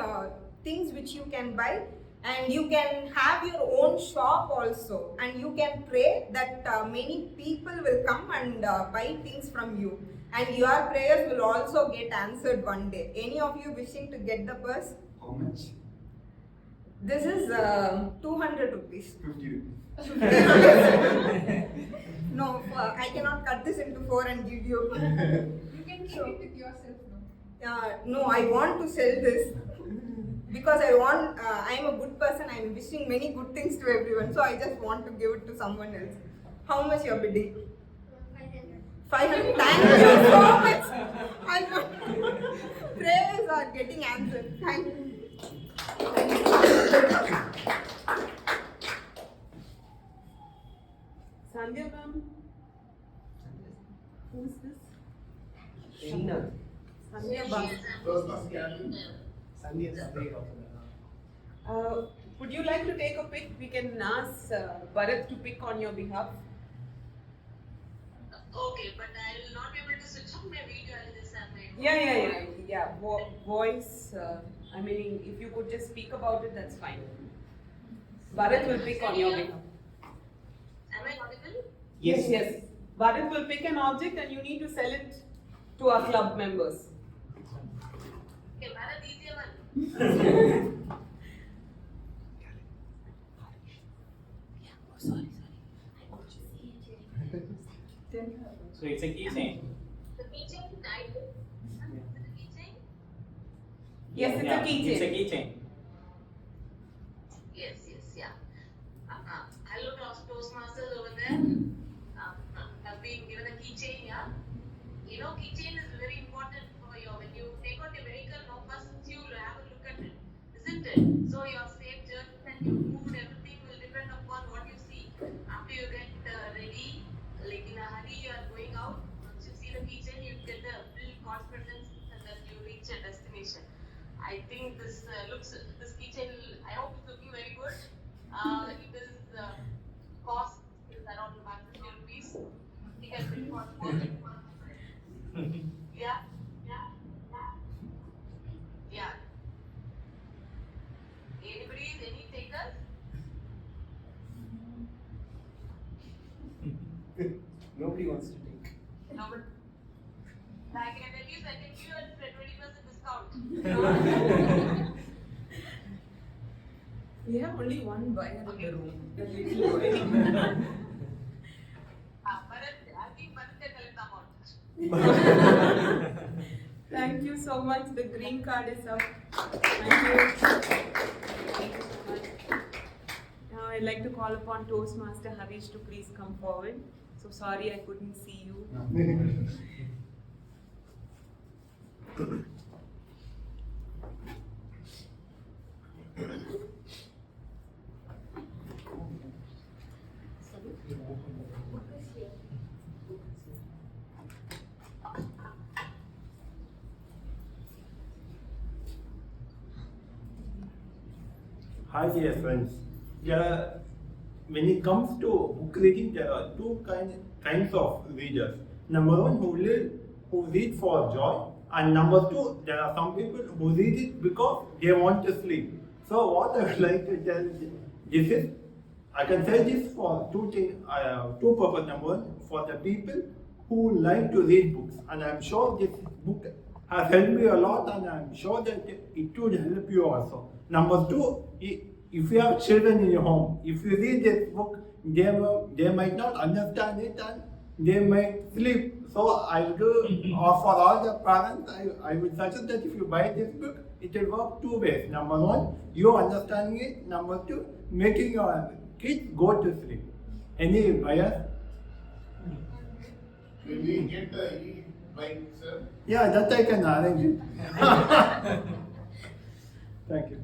things which you can buy, and you can have your own shop also, and you can pray that many people will come and buy things from you, and your prayers will also get answered one day. Any of you wishing to get the purse? How much? This is 200 rupees. 50 rupees. No, I cannot cut this into 4 and give you. You can keep it with yourself, no? No, I want to sell this because I am a good person. I am wishing many good things to everyone. So I just want to give it to someone else. How much you are bidding? 500. Thank you so much. Prayers are getting answered. Thank you. Sandhya ma'am. Who is this? Sheena. Sandhya would you like to take a pic? We can ask Bharat to pick on your behalf. Okay, but I will not be able to switch on my video. I'll just have my Voice. I mean, if you could just speak about it, that's fine. Bharat will pick on your behalf. Am I audible? Yes. Bharat will pick an object and you need to sell it to our club members. Okay, Bharat, easier one. So it's a keychain. The keychain, right? Is it a keychain? Yes, it's a keychain. It's a keychain. Yes, yeah. Hello, Toastmasters over there. I've been given a keychain, yeah? You know, keychain is very important for you. When you take out your vehicle, first you have a look at it, isn't it? So your safe journey and your food, everything will depend upon what you see. After you get ready, like in a hurry, you are going out. Once you see the keychain, you get the full confidence and then you reach a destination. I think this keychain, I hope it's looking very good. It is cost is around 150 rupees. You can bring for Yeah. Any takers? Nobody wants to take. No, but like at least I can give you a 20% discount. We have only one buyer in the room. The little boy. Bharat, I think Bharat can tell the amount. Thank you so much. The green card is up. Thank you. Now I'd like to call upon Toastmaster Harish to please come forward. So sorry I couldn't see you. Hi dear friends. When it comes to book reading, there are two kinds of readers. Number one, who read for joy, and number two, there are some people who read it because they want to sleep. So what I would like to tell this is, I can say this for two purposes. Number one, for the people who like to read books, and I'm sure this book has helped me a lot, and I'm sure that it would help you also. Number two, if you have children in your home, if you read this book, they might not understand it and they might sleep. So I do, or for all the parents, I would suggest that if you buy this book, it will work two ways. Number one, you understanding it. Number two, making your kids go to sleep. Any buyers? Will we get the e-bike, sir? Yeah, that I can arrange it. Thank you.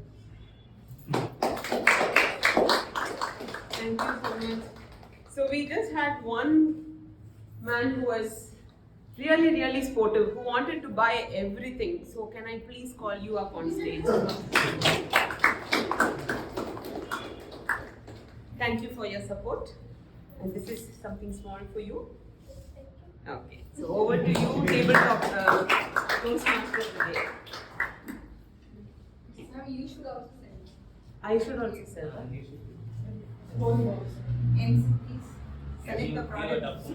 Thank you so much. So we just had one man who was really sportive, who wanted to buy everything. So can I please call you up on stage? Thank you for your support. And this is something small for you. Okay, so over to you, tabletop Toastmasters today. Now you should also send. I should also sell that. Home box. NCPs. Select the product.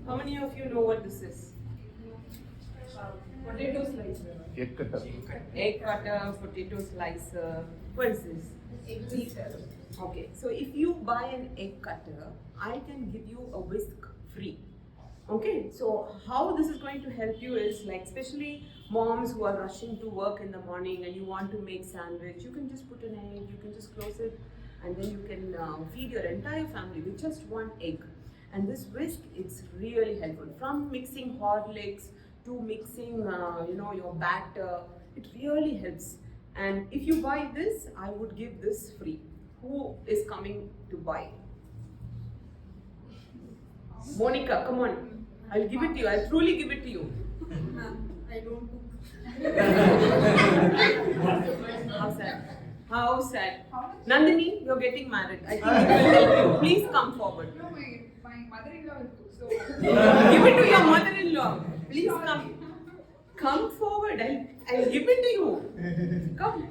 How many of you know what this is? Potato slicer. Egg cutter. Egg cutter, potato slicer. What is this? Egg beater. Okay, so if you buy an egg cutter, I can give you a whisk free. Okay, so how this is going to help you is like, especially moms who are rushing to work in the morning and you want to make sandwich, you can just put an egg, you can just close it, and then you can feed your entire family with just one egg. And this whisk, it's really helpful. From mixing Horlicks to mixing, your batter, it really helps. And if you buy this, I would give this free. Who is coming to buy? Monica, come on. I'll give it to you. I'll truly give it to you. I don't cook. How sad. How sad. Nandini, you're getting married. I think it will help you. Please come forward. No, my mother-in-law will cook, so. Give it to your mother-in-law. Please come. Come forward. I'll give it to you. Come.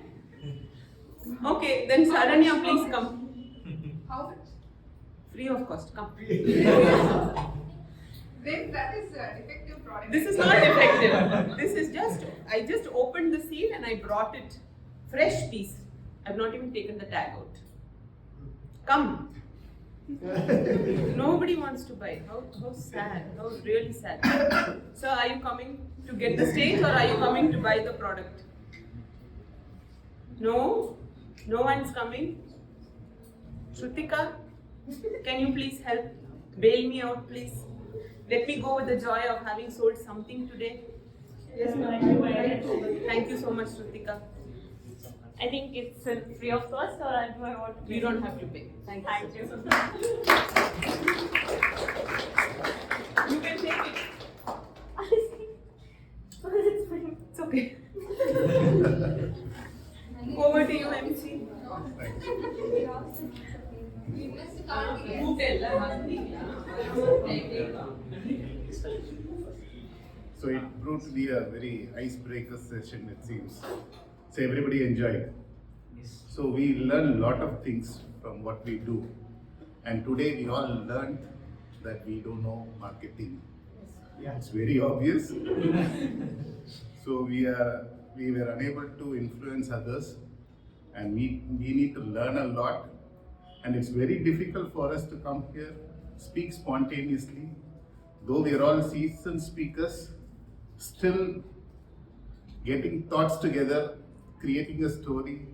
Okay, then Saranya, please come. How's it? Free of cost. Come. Then that is defective product. This is not effective. This is just, I just opened the seal and I brought it. Fresh piece. I've not even taken the tag out. Come. Nobody wants to buy. How sad. How really sad. So are you coming to get the stage or are you coming to buy the product? No? No one's coming? Shrutika, can you please help? Bail me out, please. Let me go with the joy of having sold something today. Yes, ma'am. Thank you so much, Shrutika. I think it's free of cost, or do I want to pay? You don't have to pay. Thank you. Thank you. You can take it. It's okay. Over to you, MC. Who tell So it proved to be a very icebreaker session, it seems. So everybody enjoyed. Yes. So we learned a lot of things from what we do. And today we all learned that we don't know marketing. Yeah. It's very obvious. So we were unable to influence others, and we need to learn a lot. And it's very difficult for us to come here, speak spontaneously. Though we are all seasoned speakers, still getting thoughts together, creating a story,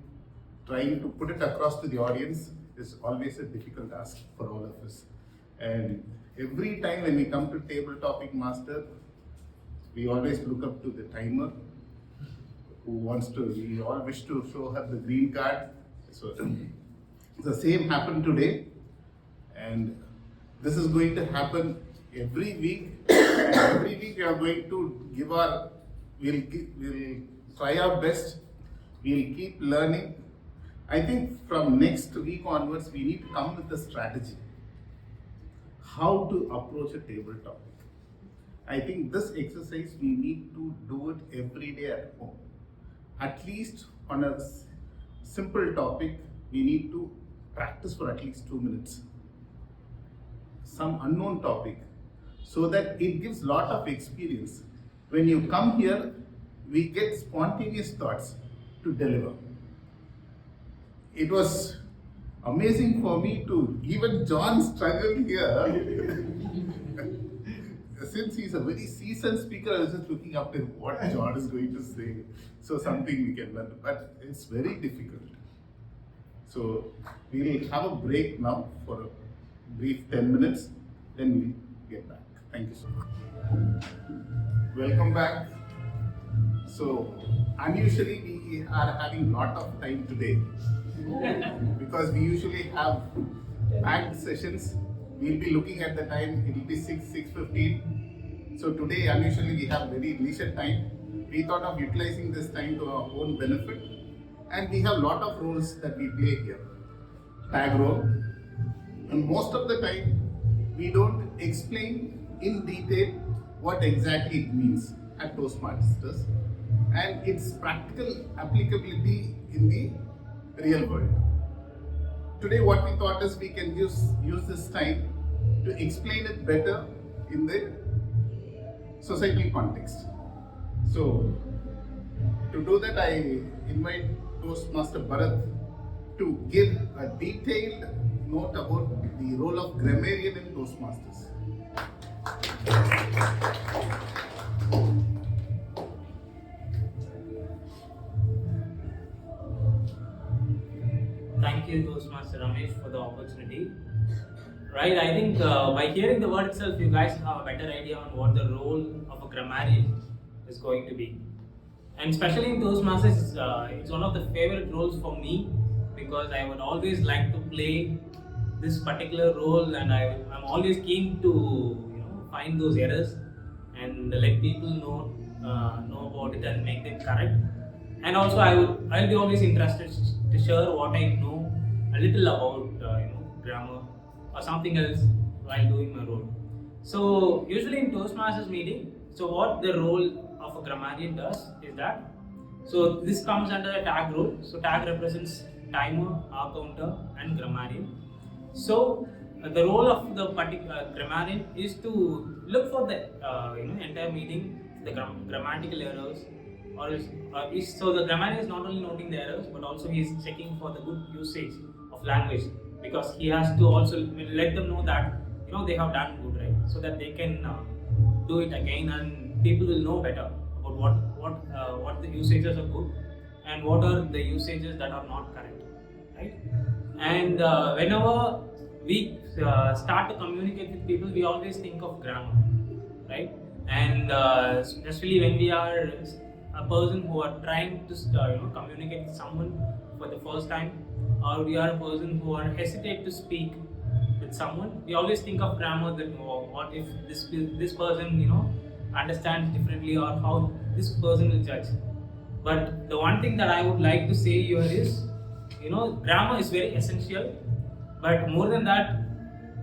trying to put it across to the audience is always a difficult task for all of us. And every time when we come to Table Topic Master, we always look up to the timer we all wish to show her the green card. So the same happened today, and this is going to happen every week. And every week we are going to we'll try our best. We'll keep learning. I think from next week onwards, we need to come with a strategy. How to approach a table topic. I think this exercise, we need to do it every day at home. At least on a simple topic, we need to practice for at least 2 minutes. Some unknown topic, so that it gives lot of experience. When you come here, we get spontaneous thoughts to deliver. It was amazing for me to, even John struggled here. Since he's a very seasoned speaker, I was just looking up to what John is going to say. So something we can learn, but it's very difficult. So we'll have a break now for a brief 10 minutes, then we'll get back. Thank you so much. Welcome back. So unusually we are having lot of time today because we usually have packed sessions. We'll be looking at the time, it will be 6:15. So today unusually we have very leisure time. We thought of utilizing this time to our own benefit, and we have lot of roles that we play here. Tag role, and most of the time we don't explain in detail what exactly it means at Toastmasters and its practical applicability in the real world. Today what we thought is we can use this time to explain it better in the societal context. So, to do that, I invite Toastmaster Bharat to give a detailed note about the role of grammarian in Toastmasters. Thank you, Toastmaster Ramesh, for the opportunity. Right, I think by hearing the word itself, you guys have a better idea on what the role of a grammarian is going to be. And especially in Toastmasters, it's one of the favorite roles for me because I would always like to play this particular role, and I'm always keen to find those errors and let people know about it and make them correct. And also, I'll be always interested to share what I know a little about grammar or something else while doing my role. So usually in Toastmasters meeting, so what the role of a grammarian does is that, so this comes under a tag role. So tag represents timer, hour counter, and grammarian. So the role of the particular grammarian is to look for the entire meeting, the grammatical errors, so the grammarian is not only noting the errors but also he is checking for the good usage of language, because he has to also let them know that they have done good, right? So that they can do it again, and people will know better about what the usages are good and what are the usages that are not correct, right? And whenever we start to communicate with people, we always think of grammar, right? And especially when we are a person who are trying to communicate with someone for the first time, or we are a person who are hesitate to speak with someone, we always think of grammar, that what if this person understands differently, or how this person will judge. But the one thing that I would like to say here is, grammar is very essential, but more than that,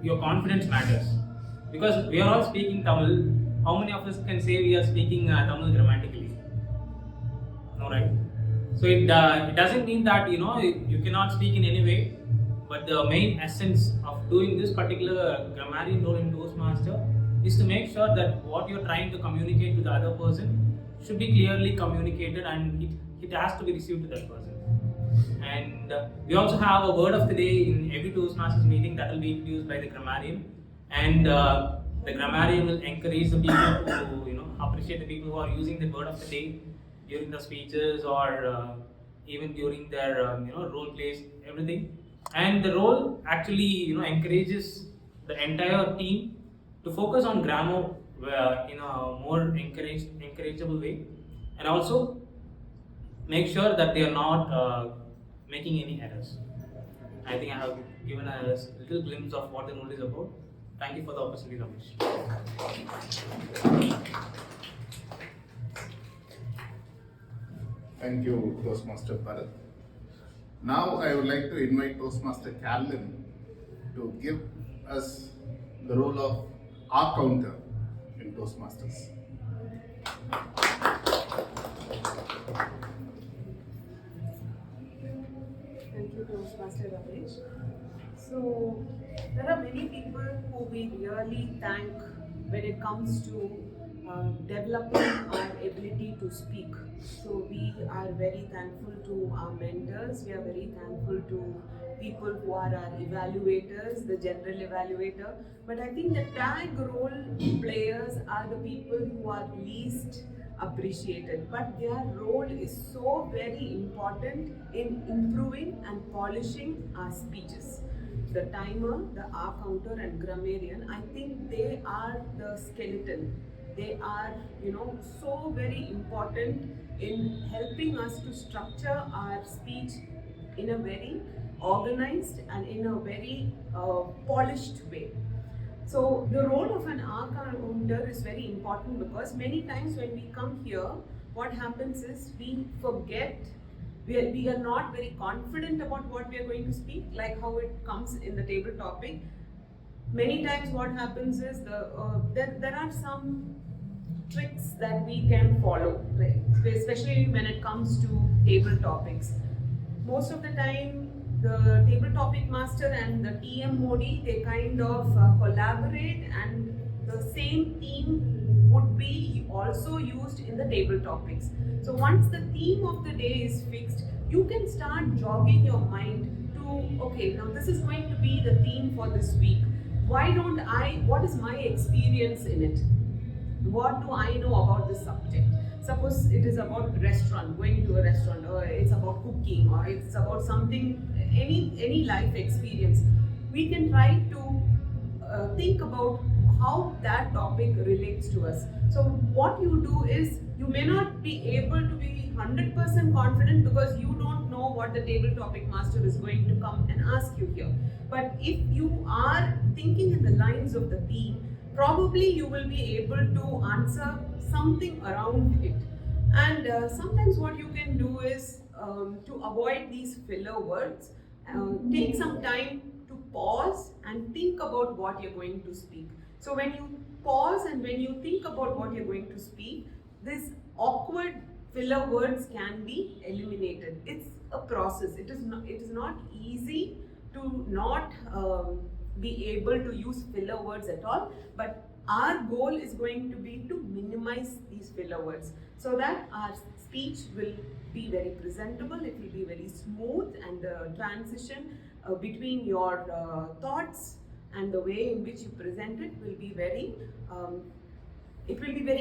your confidence matters, because we are all speaking Tamil. How many of us can say we are speaking Tamil grammatically? No, right? So it doesn't mean that you cannot speak in any way, but the main essence of doing this particular grammarian role in Toastmaster is to make sure that what you're trying to communicate to the other person should be clearly communicated, and it has to be received to that person. And we also have a word of the day in every Toastmasters meeting that will be introduced by the grammarian, and the grammarian will encourage the people to appreciate the people who are using the word of the day during the speeches, or even during their role plays, everything. And the role actually encourages the entire team to focus on grammar in a more encourageable way, and also make sure that they are not making any errors. I think I have given a little glimpse of what the role is about. Thank you for the opportunity, Ramesh. Thank you, Toastmaster Bharat. Now I would like to invite Toastmaster Carolyn to give us the role of hour counter in Toastmasters. Thank you, Toastmaster Ramesh. So, there are many people who we really thank when it comes to developing our ability to speak. So, we are very thankful to our mentors, we are very thankful to people who are our evaluators, the general evaluator. But I think the tag role players are the people who are least appreciated, but their role is so very important in improving and polishing our speeches. The timer, the hour counter, and grammarian, I think they are the skeleton. They are, so very important in helping us to structure our speech in a very organized and in a very polished way. So the role of an hour counter is very important, because many times when we come here, what happens is we forget, we are not very confident about what we are going to speak, like how it comes in the table topic. Many times what happens is there are some tricks that we can follow, right? Especially when it comes to table topics. Most of the time, the table topic master and the TM Modi, they kind of collaborate and the same theme would be also used in the table topics. So once the theme of the day is fixed, you can start jogging your mind to, okay, now this is going to be the theme for this week. What is my experience in it? What do I know about this subject? Suppose it is about restaurant, going to a restaurant, or it's about cooking, or it's about something, any life experience. We can try to think about how that topic relates to us. So what you do is, you may not be able to be 100% confident because you don't know what the table topic master is going to come and ask you here. But if you are thinking in the lines of the theme, probably you will be able to answer something around it. And sometimes what you can do is, to avoid these filler words, take some time to pause and think about what you're going to speak. So when you pause and when you think about what you're going to speak, these awkward filler words can be eliminated. It's a process. It is not easy to not be able to use filler words at all, but our goal is going to be to minimize these filler words so that our speech will be very presentable, it will be very smooth, and the transition between your thoughts and the way in which you present it will be very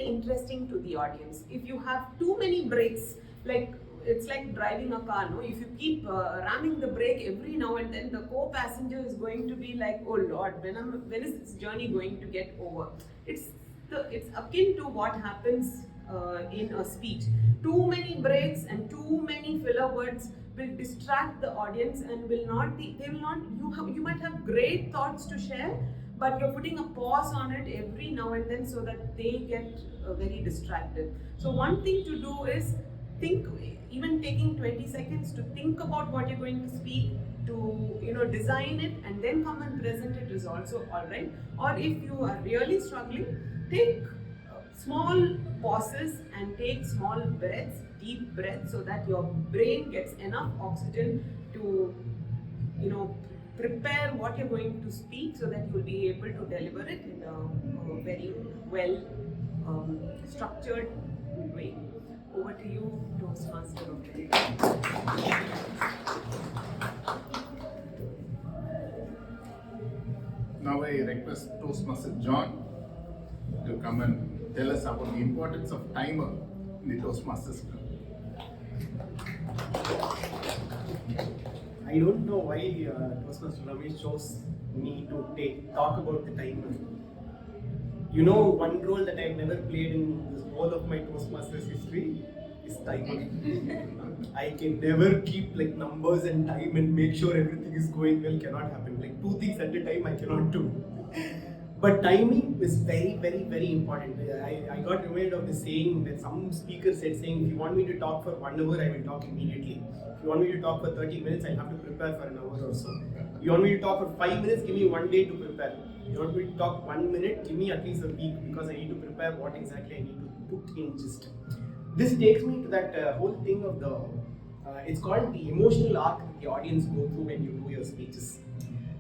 interesting to the audience. If you have too many breaks, it's like driving a car, no? If you keep ramming the brake every now and then, the co-passenger is going to be like, oh Lord, when is this journey going to get over? It's akin to what happens in a speech. Too many breaks and too many filler words will distract the audience and you might have great thoughts to share, but you're putting a pause on it every now and then so that they get very distracted. So one thing to do is think, even taking 20 seconds to think about what you're going to speak, to design it and then come and present it is also alright. Or if you are really struggling, take small pauses and take small breaths, deep breaths, so that your brain gets enough oxygen to prepare what you're going to speak, so that you will be able to deliver it in a very well structured way. Over to you, Toastmaster of the day. Now I request Toastmaster John to come and tell us about the importance of timer in the Toastmasters Club. I don't know why Toastmaster Ramesh chose me to talk about the timer. One role that I've never played in this whole of my Toastmasters history is timer. I can never keep numbers and time and make sure everything is going well. Cannot happen. 2 things at a time I cannot do. But timing is very, very, very important. I got reminded of the saying that some speaker said, saying, if you want me to talk for 1 hour, I will talk immediately. If you want me to talk for 30 minutes, I'll have to prepare for an hour or so. You want me to talk for 5 minutes, give me 1 day to prepare. You want me to talk 1 minute, give me at least a week, because I need to prepare what exactly I need to put in gist. This takes me to that whole thing of it's called the emotional arc that the audience go through when you do your speeches.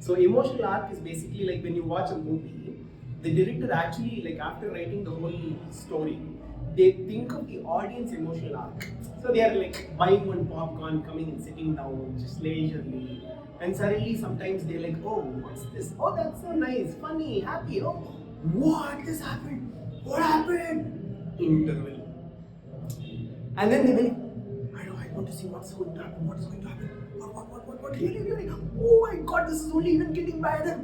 So emotional arc is basically like when you watch a movie, the director actually, after writing the whole story, they think of the audience emotional arc. So they are buying one popcorn, coming and sitting down, just leisurely. And suddenly sometimes they're like, oh, what's this? Oh, that's so nice, funny, happy. Oh, what? This happened? What happened? Interval. And then they will, I want to see what's going to happen, what is going to happen. What, really? Oh my God, this is only even getting better.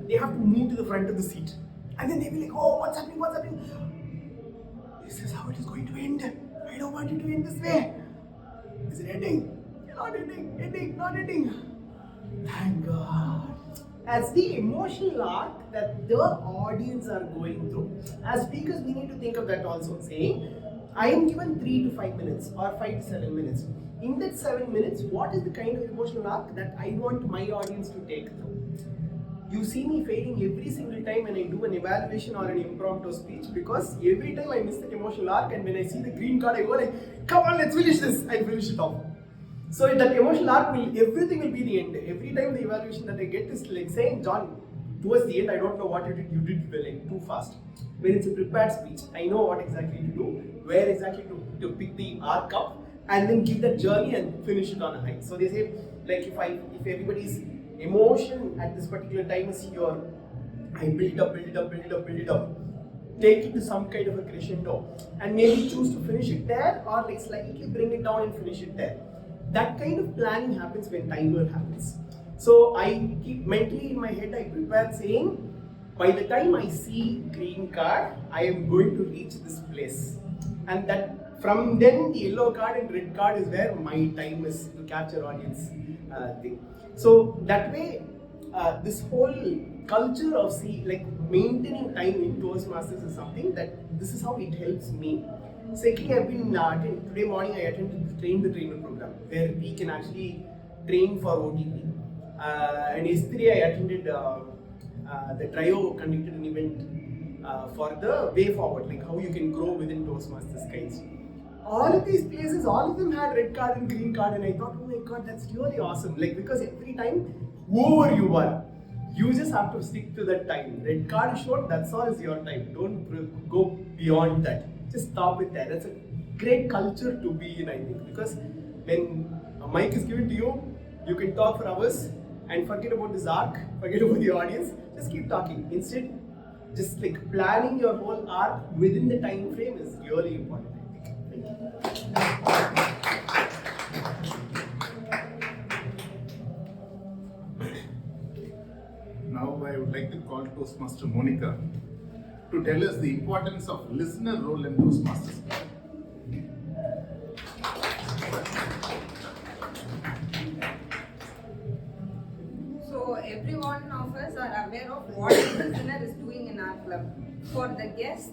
They have to move to the front of the seat. And then they will oh, what's happening? This is how it is going to end. I don't want it to end this way. Is it ending? Not ending. Thank God. As the emotional arc that the audience are going through. As speakers, we need to think of that also, saying, I am given 3 to 5 minutes or 5 to 7 minutes. In that 7 minutes, what is the kind of emotional arc that I want my audience to take through? You see me failing every single time when I do an evaluation or an impromptu speech, because every time I miss that emotional arc, and when I see the green card, I go come on, let's finish this. I finish it off. So that emotional arc everything will be the end. Every time the evaluation that I get is saying, John, towards the end, I don't know what you did like too fast. When it's a prepared speech, I know what exactly to do, where exactly to pick the arc up, and then give that journey and finish it on a high. So they say, like if everybody's emotion at this particular time is here, I build it up, take it to some kind of a crescendo, and maybe choose to finish it there, or like slightly bring it down and finish it there. That kind of planning happens when timer happens. So I keep mentally in my head, I prepare saying, by the time I see green card, I am going to reach this place. And that from then the yellow card and red card is where my time is to capture audience thing. So that way, this whole culture of maintaining time in Toastmasters is something that this is how it helps me. Secondly, I've been today morning I attended the Train the Trainer program where we can actually train for OTP. And yesterday I attended the Trio conducted an event for the way forward, like how you can grow within Toastmasters kinds. All of these places, all of them had red card and green card, and I thought, oh my god, that's really awesome. Like, because every time, whoever you are, you just have to stick to that time. Red card is short, that's all is your time. Don't go beyond that. Just stop it there. That's a great culture to be in, I think, because when a mic is given to you, you can talk for hours and forget about this arc, forget about the audience, just keep talking. Instead, just like planning your whole arc within the time frame is really important. Now I would like to call Toastmaster Monica to tell us the importance of listener role in Toastmasters. So every one of us are aware of what the listener is doing in our club. For the guest,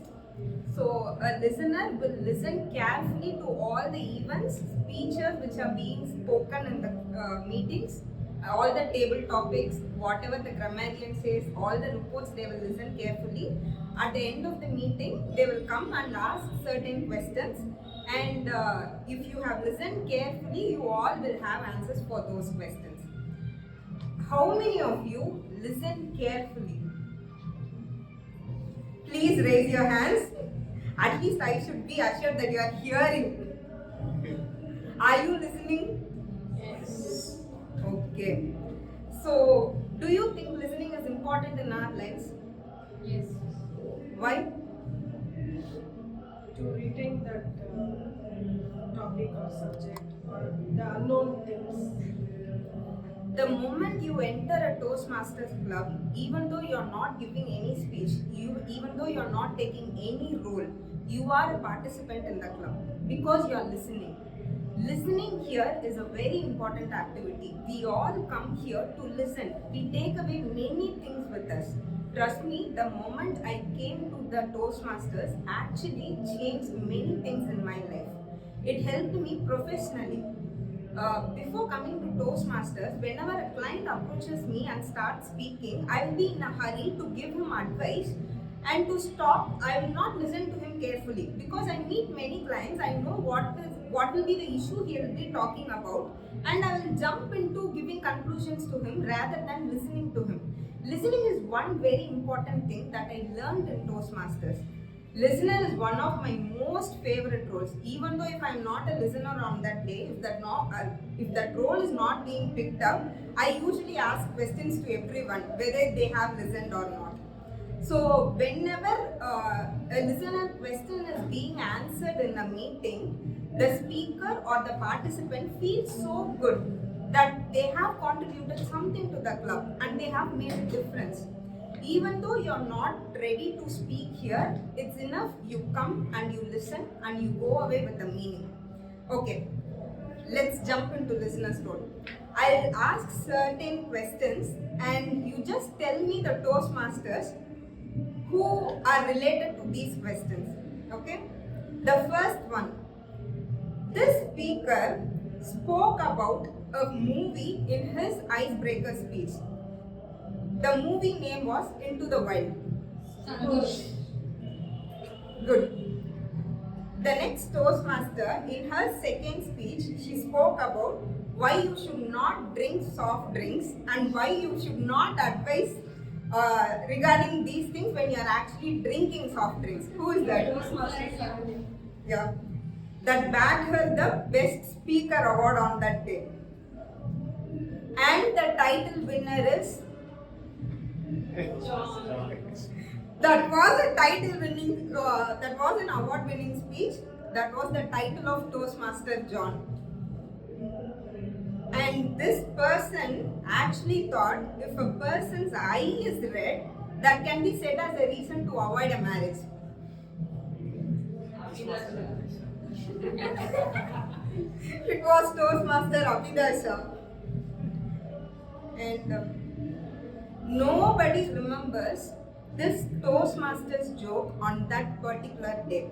so a listener will listen carefully to all the events, speeches which are being spoken in the meetings, all the table topics, whatever the grammarian says, all the reports they will listen carefully. At the end of the meeting, they will come and ask certain questions, and if you have listened carefully, you all will have answers for those questions. How many of you listen carefully? Please raise your hands. At least I should be assured that you are hearing. Are you listening? Yes. Okay. So, do you think listening is important in our lives? Yes. Why? To retain that topic or subject or the unknown things. The moment you enter a Toastmasters club, even though you are not giving any speech, even though you are not taking any role, you are a participant in the club because you are listening. Listening here is a very important activity. We all come here to listen. We take away many things with us. Trust me, the moment I came to the Toastmasters actually changed many things in my life. It helped me professionally. Before coming to Toastmasters, whenever a client approaches me and starts speaking, I will be in a hurry to give him advice, and to stop, I will not listen to him carefully because I meet many clients. I know what will be the issue he will be talking about, and I will jump into giving conclusions to him rather than listening to him. Listening is one very important thing that I learned in Toastmasters. Listener is one of my most favorite roles. Even though if I am not a listener on that day, if that role is not being picked up, I usually ask questions to everyone whether they have listened or not. So whenever a listener question is being answered in a meeting, the speaker or the participant feels so good that they have contributed something to the club and they have made a difference. Even though you're not ready to speak here, it's enough you come and you listen and you go away with a meaning. Okay, let's jump into listener's role. I'll ask certain questions and you just tell me the Toastmasters who are related to these questions. Okay? The first one. This speaker spoke about a movie in his icebreaker speech. The movie name was Into the Wild. Good. The next Toastmaster, in her second speech, she spoke about why you should not drink soft drinks and why you should not advise regarding these things when you are actually drinking soft drinks. Who is that? Yeah. That bagged her the Best Speaker award on that day. And the title winner is. That was a title winning, that was an award winning speech. That was the title of Toastmaster John. And this person actually thought if a person's eye is red, that can be said as a reason to avoid a marriage. It was Toastmaster Abhidasha. And nobody remembers this Toastmasters joke on that particular day.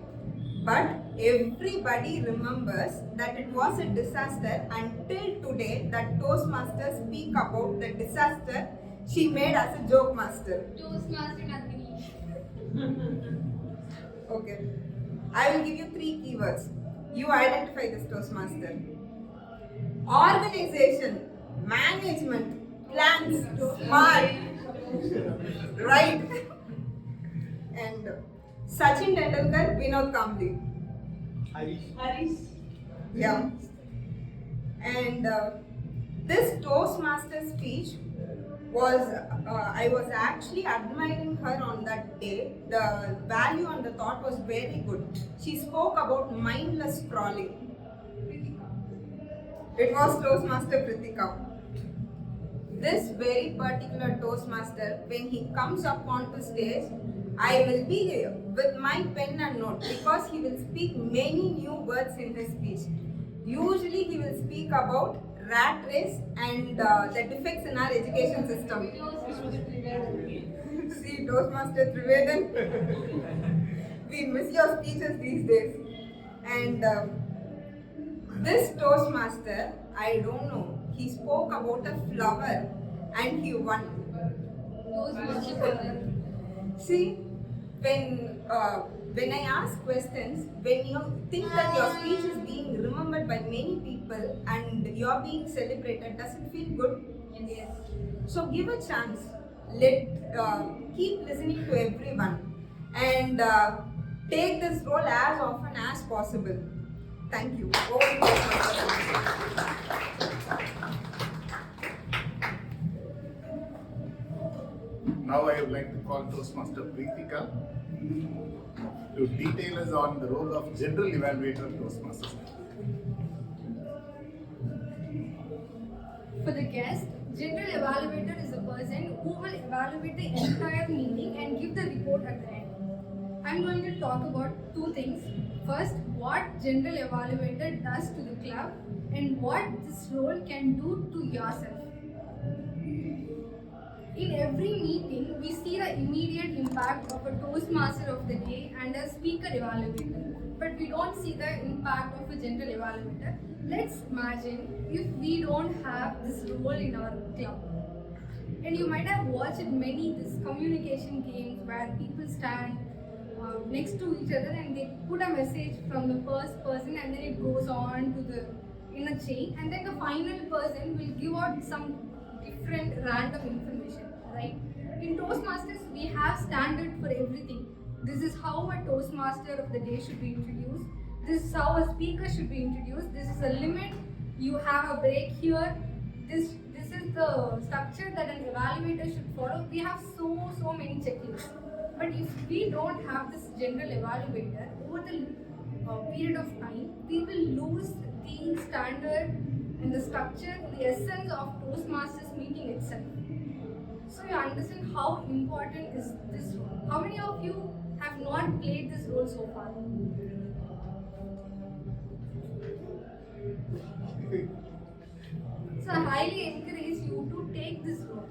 But everybody remembers that it was a disaster until today that Toastmasters speak about the disaster she made as a joke master. Toastmaster Nandini. Okay. I will give you 3 keywords. You identify this Toastmaster. Organization, management, plans, smart, right? And Sachin Tendulkar, Vinod Kambli. Harish. Yeah. And this Toastmaster speech was, I was actually admiring her on that day. The value and the thought was very good. She spoke about mindless scrolling. It was Toastmaster Kritika. This very particular Toastmaster, when he comes up onto stage, I will be with my pen and note because he will speak many new words in his speech. Usually he will speak about rat race and the defects in our education system. See, Toastmaster Triveden, we miss your speeches these days. And this Toastmaster, I don't know, he spoke about a flower and he won. See, when I ask questions, when you think that your speech is being remembered by many people and you're being celebrated, does it feel good? Yes. So give a chance. Keep listening to everyone and take this role as often as possible. Thank you. Now I would like to call Toastmaster Preetika to detail us on the role of General Evaluator of Toastmasters. For the guest, General Evaluator is a person who will evaluate the entire meeting and give the report at the end. I'm going to talk about 2 things. First, what General Evaluator does to the club and what this role can do to yourself. In every meeting, we see the immediate impact of a Toastmaster of the day and a speaker evaluator, but we don't see the impact of a general evaluator. Let's imagine if we don't have this role in our club. And you might have watched many this communication games where people stand next to each other and they put a message from the first person and then it goes on to the in a chain, and then the final person will give out some different random information, right? In Toastmasters, we have standard for everything. This is how a Toastmaster of the day should be introduced. This is how a speaker should be introduced. This is a limit. You have a break here. This is the structure that an evaluator should follow. We have so many checklists. But if we don't have this general evaluator, over the period of time, we will lose the standard and the structure, the essence of Toastmasters meeting itself. So you understand how important is this role. How many of you have not played this role so far? So I highly encourage you to take this role.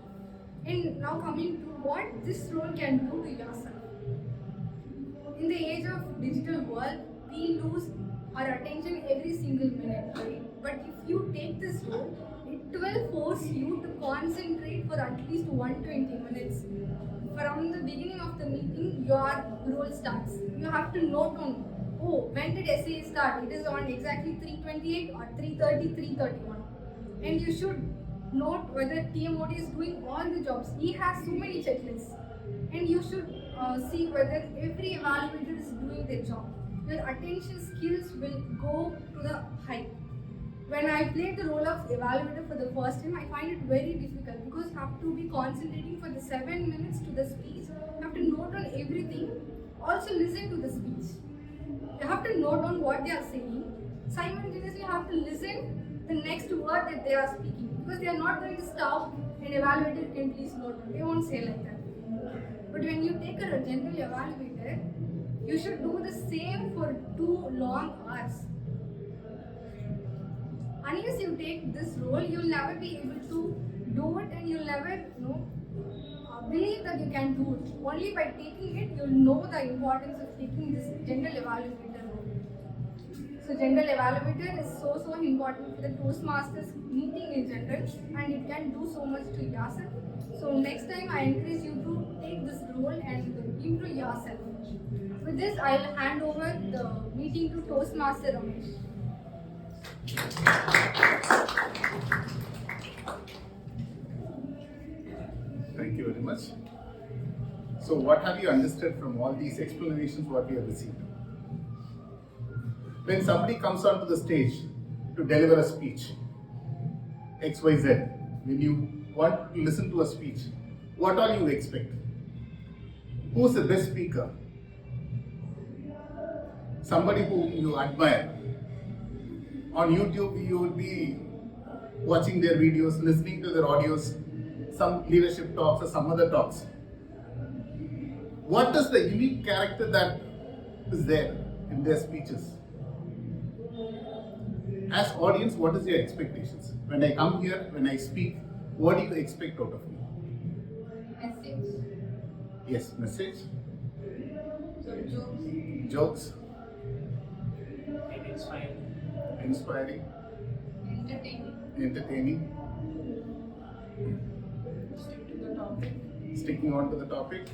And now coming to what this role can do to yourself. In the age of digital world, we lose our attention every single minute, right? But if you take this role, it will force you to concentrate for at least 120 minutes. From the beginning of the meeting, your role starts. You have to note on, oh, when did essay start? It is on exactly 3:28 or 3:30, 3:31. And you should note whether TMOD is doing all the jobs. He has so many checklists, and you should see whether every evaluator is doing their job. Your attention skills will go to the height. When I played the role of evaluator for the first time, I find it very difficult because you have to be concentrating for the 7 minutes to the speech. You have to note on everything. Also listen to the speech. You have to note on what they are saying. Simultaneously, you have to listen the next word that they are speaking, because they are not going to stop and evaluator can please note on. They won't say like that. But when you take a general evaluator, you should do the same for 2 long hours. Unless you take this role, you'll never be able to do it, and you'll never believe that you can do it. Only by taking it, you'll know the importance of taking this general evaluator role. So general evaluator is so important for the Toastmasters meeting in general, and it can do so much to yourself. So next time I encourage you to take this role and improve yourself. With this, I'll hand over the meeting to Toastmaster Ramesh. Thank you very much. So what have you understood from all these explanations what we have received? When somebody comes onto the stage to deliver a speech, XYZ, when you want to listen to a speech, what all you expect? Who's the best speaker? Somebody who you admire. On YouTube, you would be watching their videos, listening to their audios, some leadership talks or some other talks. What is the unique character that is there in their speeches? As audience, what is your expectations? When I come here, when I speak, what do you expect out of me? Message. Yes, message. Jokes. Jokes. Inspiring. Entertaining. Stick to the topic. Sticking on to the topic.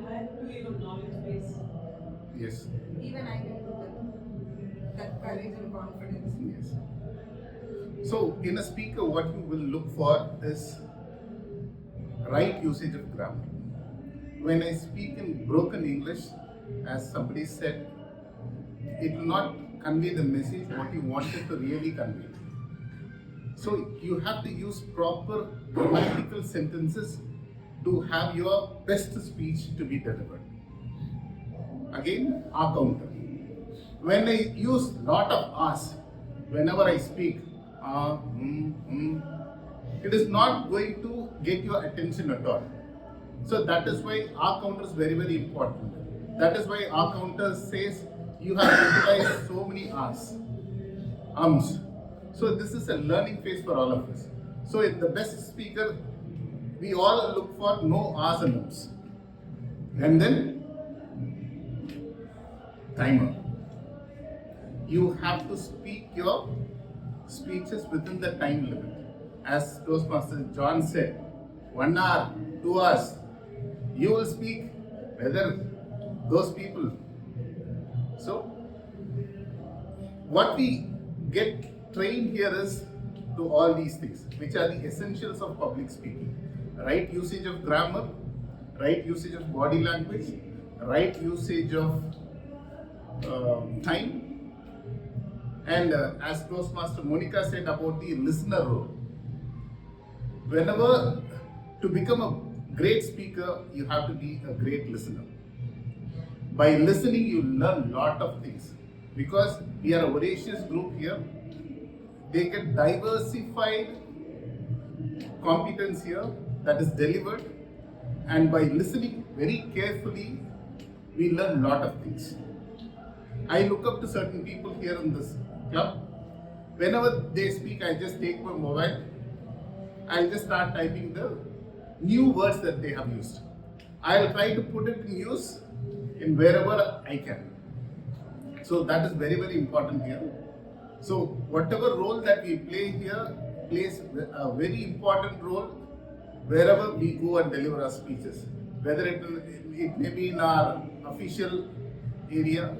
And to your knowledge base. Yes. Even I can do that. That courage and confidence. Yes. So, in a speaker, what you will look for is right usage of grammar. When I speak in broken English, as somebody said, it will not convey the message what you wanted to really convey. So you have to use proper grammatical sentences to have your best speech to be delivered. Again, R counter. When I use lot of R's, whenever I speak, it is not going to get your attention at all. So that is why R counter is very, very important. That is why R counter says you have utilized so many R's, So this is a learning phase for all of us. So if the best speaker, we all look for no R's and ums. And then timer. You have to speak your speeches within the time limit. As Toastmaster John said, 1 hour, 2 hours, you will speak whether those people. So, what we get trained here is to all these things, which are the essentials of public speaking. Right usage of grammar, right usage of body language, right usage of time, and as Toastmaster Monica said about the listener role. Whenever to become a great speaker, you have to be a great listener. By listening, you learn lot of things. Because we are a voracious group here, they get diversified competence here that is delivered, and by listening very carefully, we learn lot of things. I look up to certain people here in this club. Whenever they speak, I just take my mobile. I'll just start typing the new words that they have used. I'll try to put it in use in wherever I can. So that is very, very important here. So whatever role that we play here plays a very important role wherever we go and deliver our speeches. Whether it may be in our official area.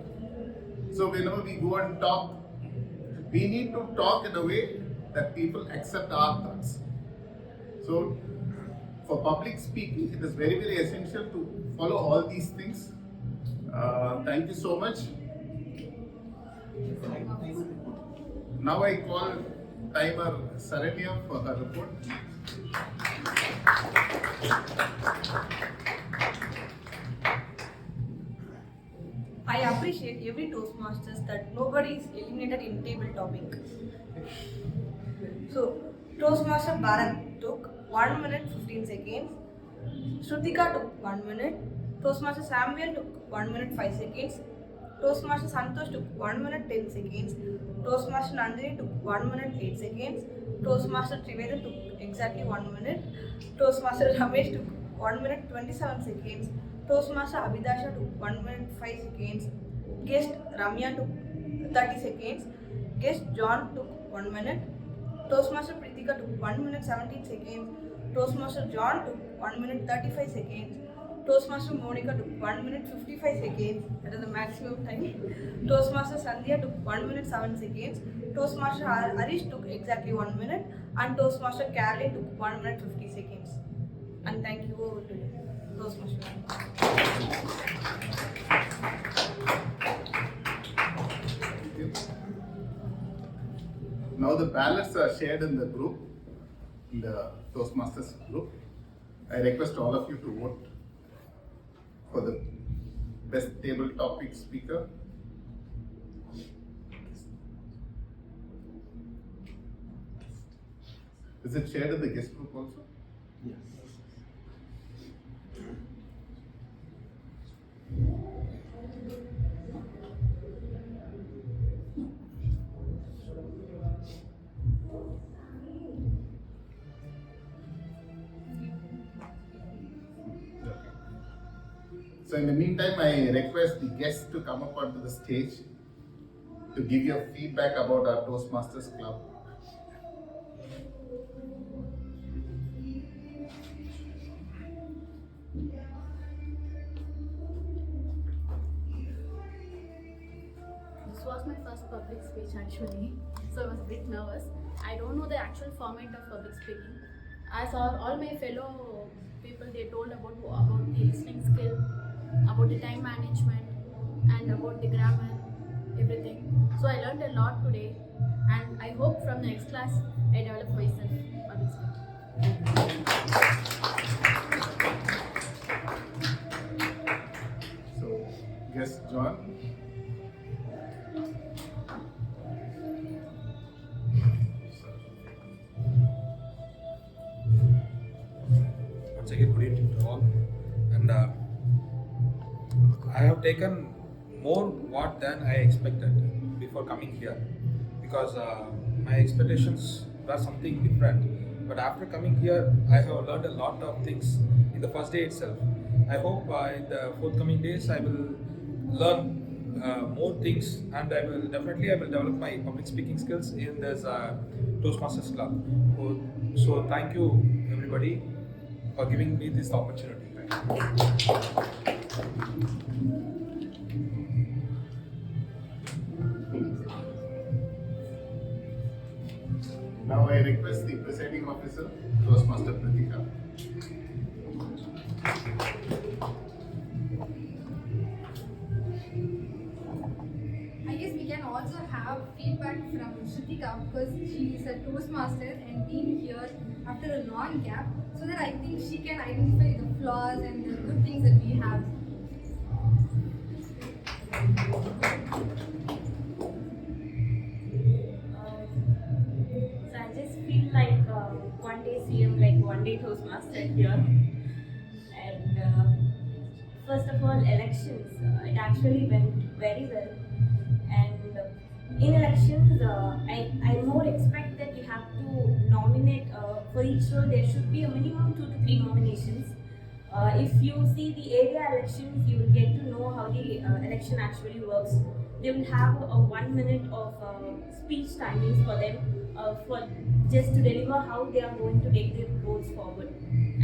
So whenever we go and talk, we need to talk in a way that people accept our thoughts. So, for public speaking, it is very, very essential to follow all these things. Thank you so much. Now I call timer Saranya for her report. I appreciate every Toastmasters that nobody is eliminated in table topic. So, Toastmaster Bharat took 1 minute 15 seconds. Shrutika took 1 minute. Toastmaster Samuel took 1 minute 5 seconds. Toastmaster Santosh took 1 minute 10 seconds. Toastmaster Nandini took 1 minute 8 seconds. Toastmaster Triveda took exactly 1 minute. Toastmaster Ramesh took 1 minute 27 seconds. Toastmaster Abhidasha took 1 minute 5 seconds. Guest Ramya took 30 seconds. Guest John took 1 minute. Toastmaster Pritika took 1 minute 17 seconds. Toastmaster John took 1 minute 35 seconds. Toastmaster Monica took 1 minute 55 seconds, that is the maximum time. Toastmaster Sandhya took 1 minute 7 seconds. Toastmaster Arish took exactly 1 minute. And Toastmaster Caroline took 1 minute 50 seconds. And thank you over to you, Toastmaster. Thank you. Now the ballots are shared in the group, in the Toastmasters group. I request all of you to vote for the best table topic speaker. Is it shared in the guest group also? Yes. So in the meantime, I request the guests to come up onto the stage to give your feedback about our Toastmasters Club. This was my first public speech actually, so I was a bit nervous. I don't know the actual format of public speaking. As all my fellow people, they told about the listening skill, about the time management, and about the grammar, everything. So I learned a lot today, and I hope from the next class I develop myself public speaking. So, guest John. Once again, good evening to all. And I have taken more what than I expected before coming here, because my expectations were something different. But after coming here, I have learned a lot of things in the first day itself. I hope in the forthcoming days I will learn more things, and I will develop my public speaking skills in this Toastmasters Club. So thank you everybody for giving me this opportunity. Now I request the presiding officer, Toastmaster Pratika. I guess we can also have feedback from Shrutika because she is a Toastmaster and being here after a long gap, so that I think she can identify the flaws and the good things that we have. So I just feel like one day CM, like one day Toastmaster here. And first of all, elections, it actually went very well. And in elections, I more expect that we have to nominate for each role. There should be a minimum 2 to 3 nominations. If you see the area elections, you will get to know how the election actually works. They will have a 1 minute of speech timings for them, for just to deliver how they are going to take their votes forward.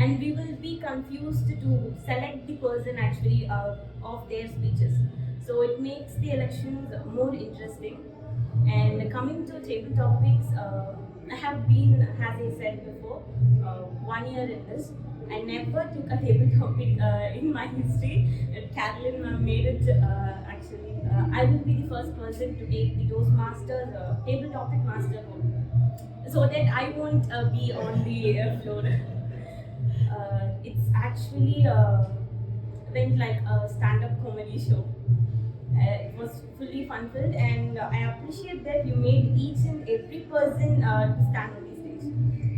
And we will be confused to select the person actually of their speeches. So it makes the elections more interesting. And coming to table topics, I have been, as I said before, 1 year in this. I never took a table topic in my history. Carolyn made it actually. I will be the first person to take the Toastmaster table topic master role, so that I won't be on the floor. It's actually went like a stand-up comedy show. It was fully fun-filled, and I appreciate that you made each and every person to stand on the stage.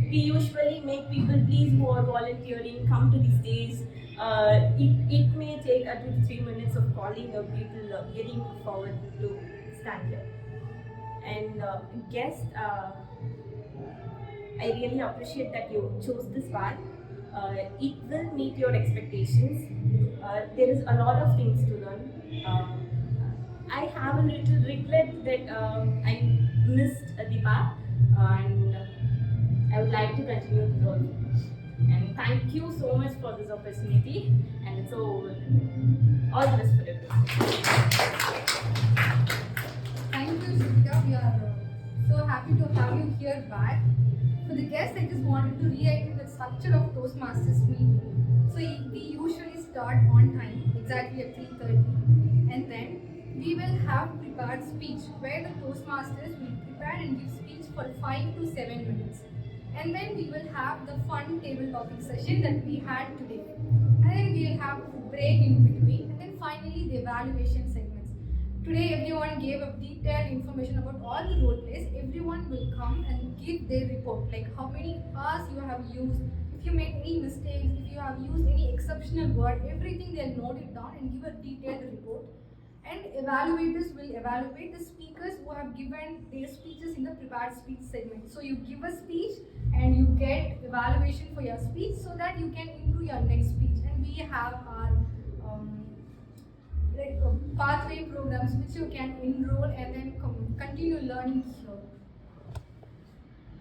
We usually make people, please, who are volunteering, come to the stage. It may take 2 to 3 minutes of calling people getting forward to stand here. And guest, I really appreciate that you chose this path. It will meet your expectations. There is a lot of things to learn. I have a little regret that I missed the path, and I would like to continue this also. And thank you so much for this opportunity. And so, all the best for everyone. Thank you, Shrutika. We are so happy to have you here back. For the guests, I just wanted to reiterate the structure of Toastmasters meeting. So we usually start on time, exactly at 3:30, and then we will have prepared speech where the Toastmasters will prepare and give speech for 5 to 7 minutes. And then we will have the fun table topic session that we had today. And then we will have a break in between, and then finally the evaluation segments. Today everyone gave a detailed information about all the role plays. Everyone will come and give their report, like how many hours you have used, if you made any mistakes, if you have used any exceptional word, everything they'll note it down and give a detailed report. And evaluators will evaluate the speakers who have given their speeches in the prepared speech segment. So you give a speech and you get evaluation for your speech so that you can improve your next speech. And we have our pathway programs which you can enroll and then continue learning here.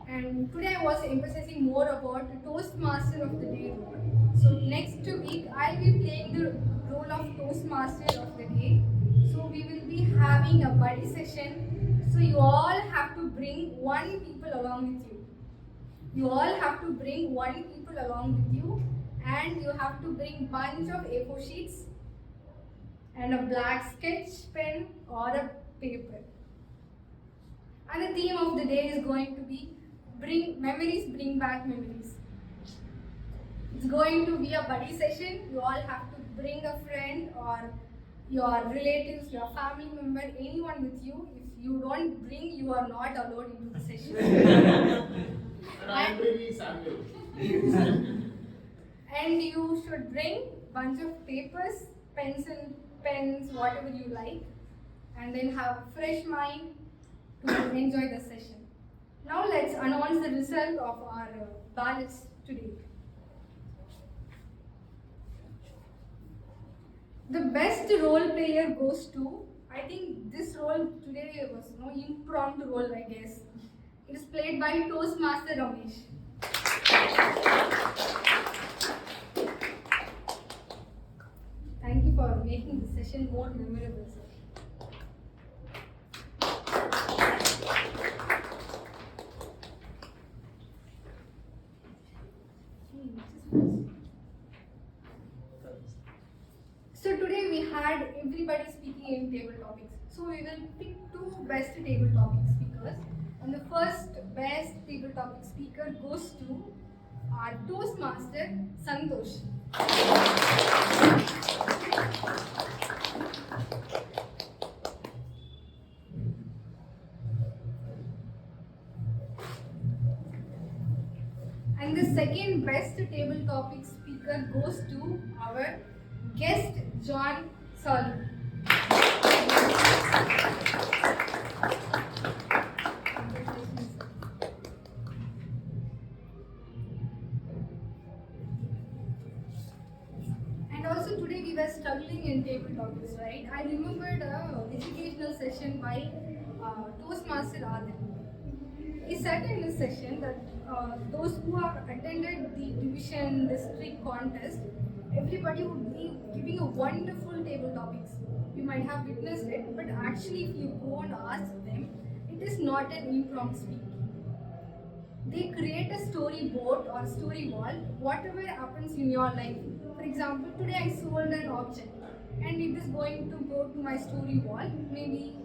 And today I was emphasizing more about the Toastmaster of the Day role. So next week I'll be playing the role of Toastmaster of the Day. So we will be having a buddy session. So you all have to bring one people along with you. You all have to bring one people along with you, and you have to bring bunch of A4 sheets and a black sketch pen or a paper. And the theme of the day is going to be bring back memories. It's going to be a buddy session. You all have to bring a friend or your relatives, your family member, anyone with you. If you don't bring, you are not allowed into the session. And you should bring bunch of papers, pencil, pens, whatever you like, and then have a fresh mind to enjoy the session. Now let's announce the result of our ballots today. The best role player goes to, I think this role today was no impromptu role, I guess. It is played by Toastmaster Ramesh. Thank you for making the session more memorable, sir. So today we had everybody speaking in table topics. So we will pick two best table topic speakers. And the first best table topic speaker goes to our Toastmaster, Santosh. And the second best table topic speaker goes to our guest, John Solomon. And also today we were struggling in table topics, right? I remembered an educational session by Toastmaster Adil. He said in this session that those who have attended the division, district contest, everybody would be giving a wonderful table topics. You might have witnessed it, but actually if you go and ask them, it is not an impromptu speaking. they create a storyboard or story wall, whatever happens in your life. For example, today I sold an object and it is going to go to my story wall, maybe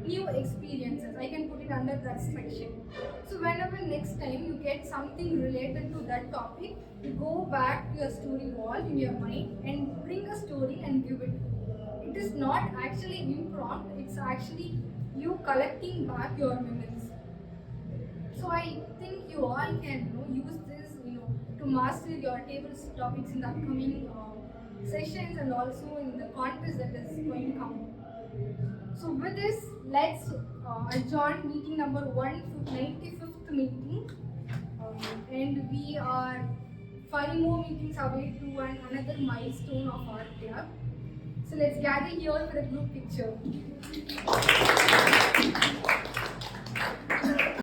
new experiences. I can put it under that section. So whenever next time you get something related to that topic, you go back to your story wall in your mind and bring a story and give it. It is not actually impromptu, it's actually you collecting back your memories. So I think you all can use this to master your tables topics in the upcoming sessions and also in the contest that is going to come. So with this, let's adjourn meeting number 195th meeting, and we are 5 more meetings away to another milestone of our club. So let's gather here for a group picture.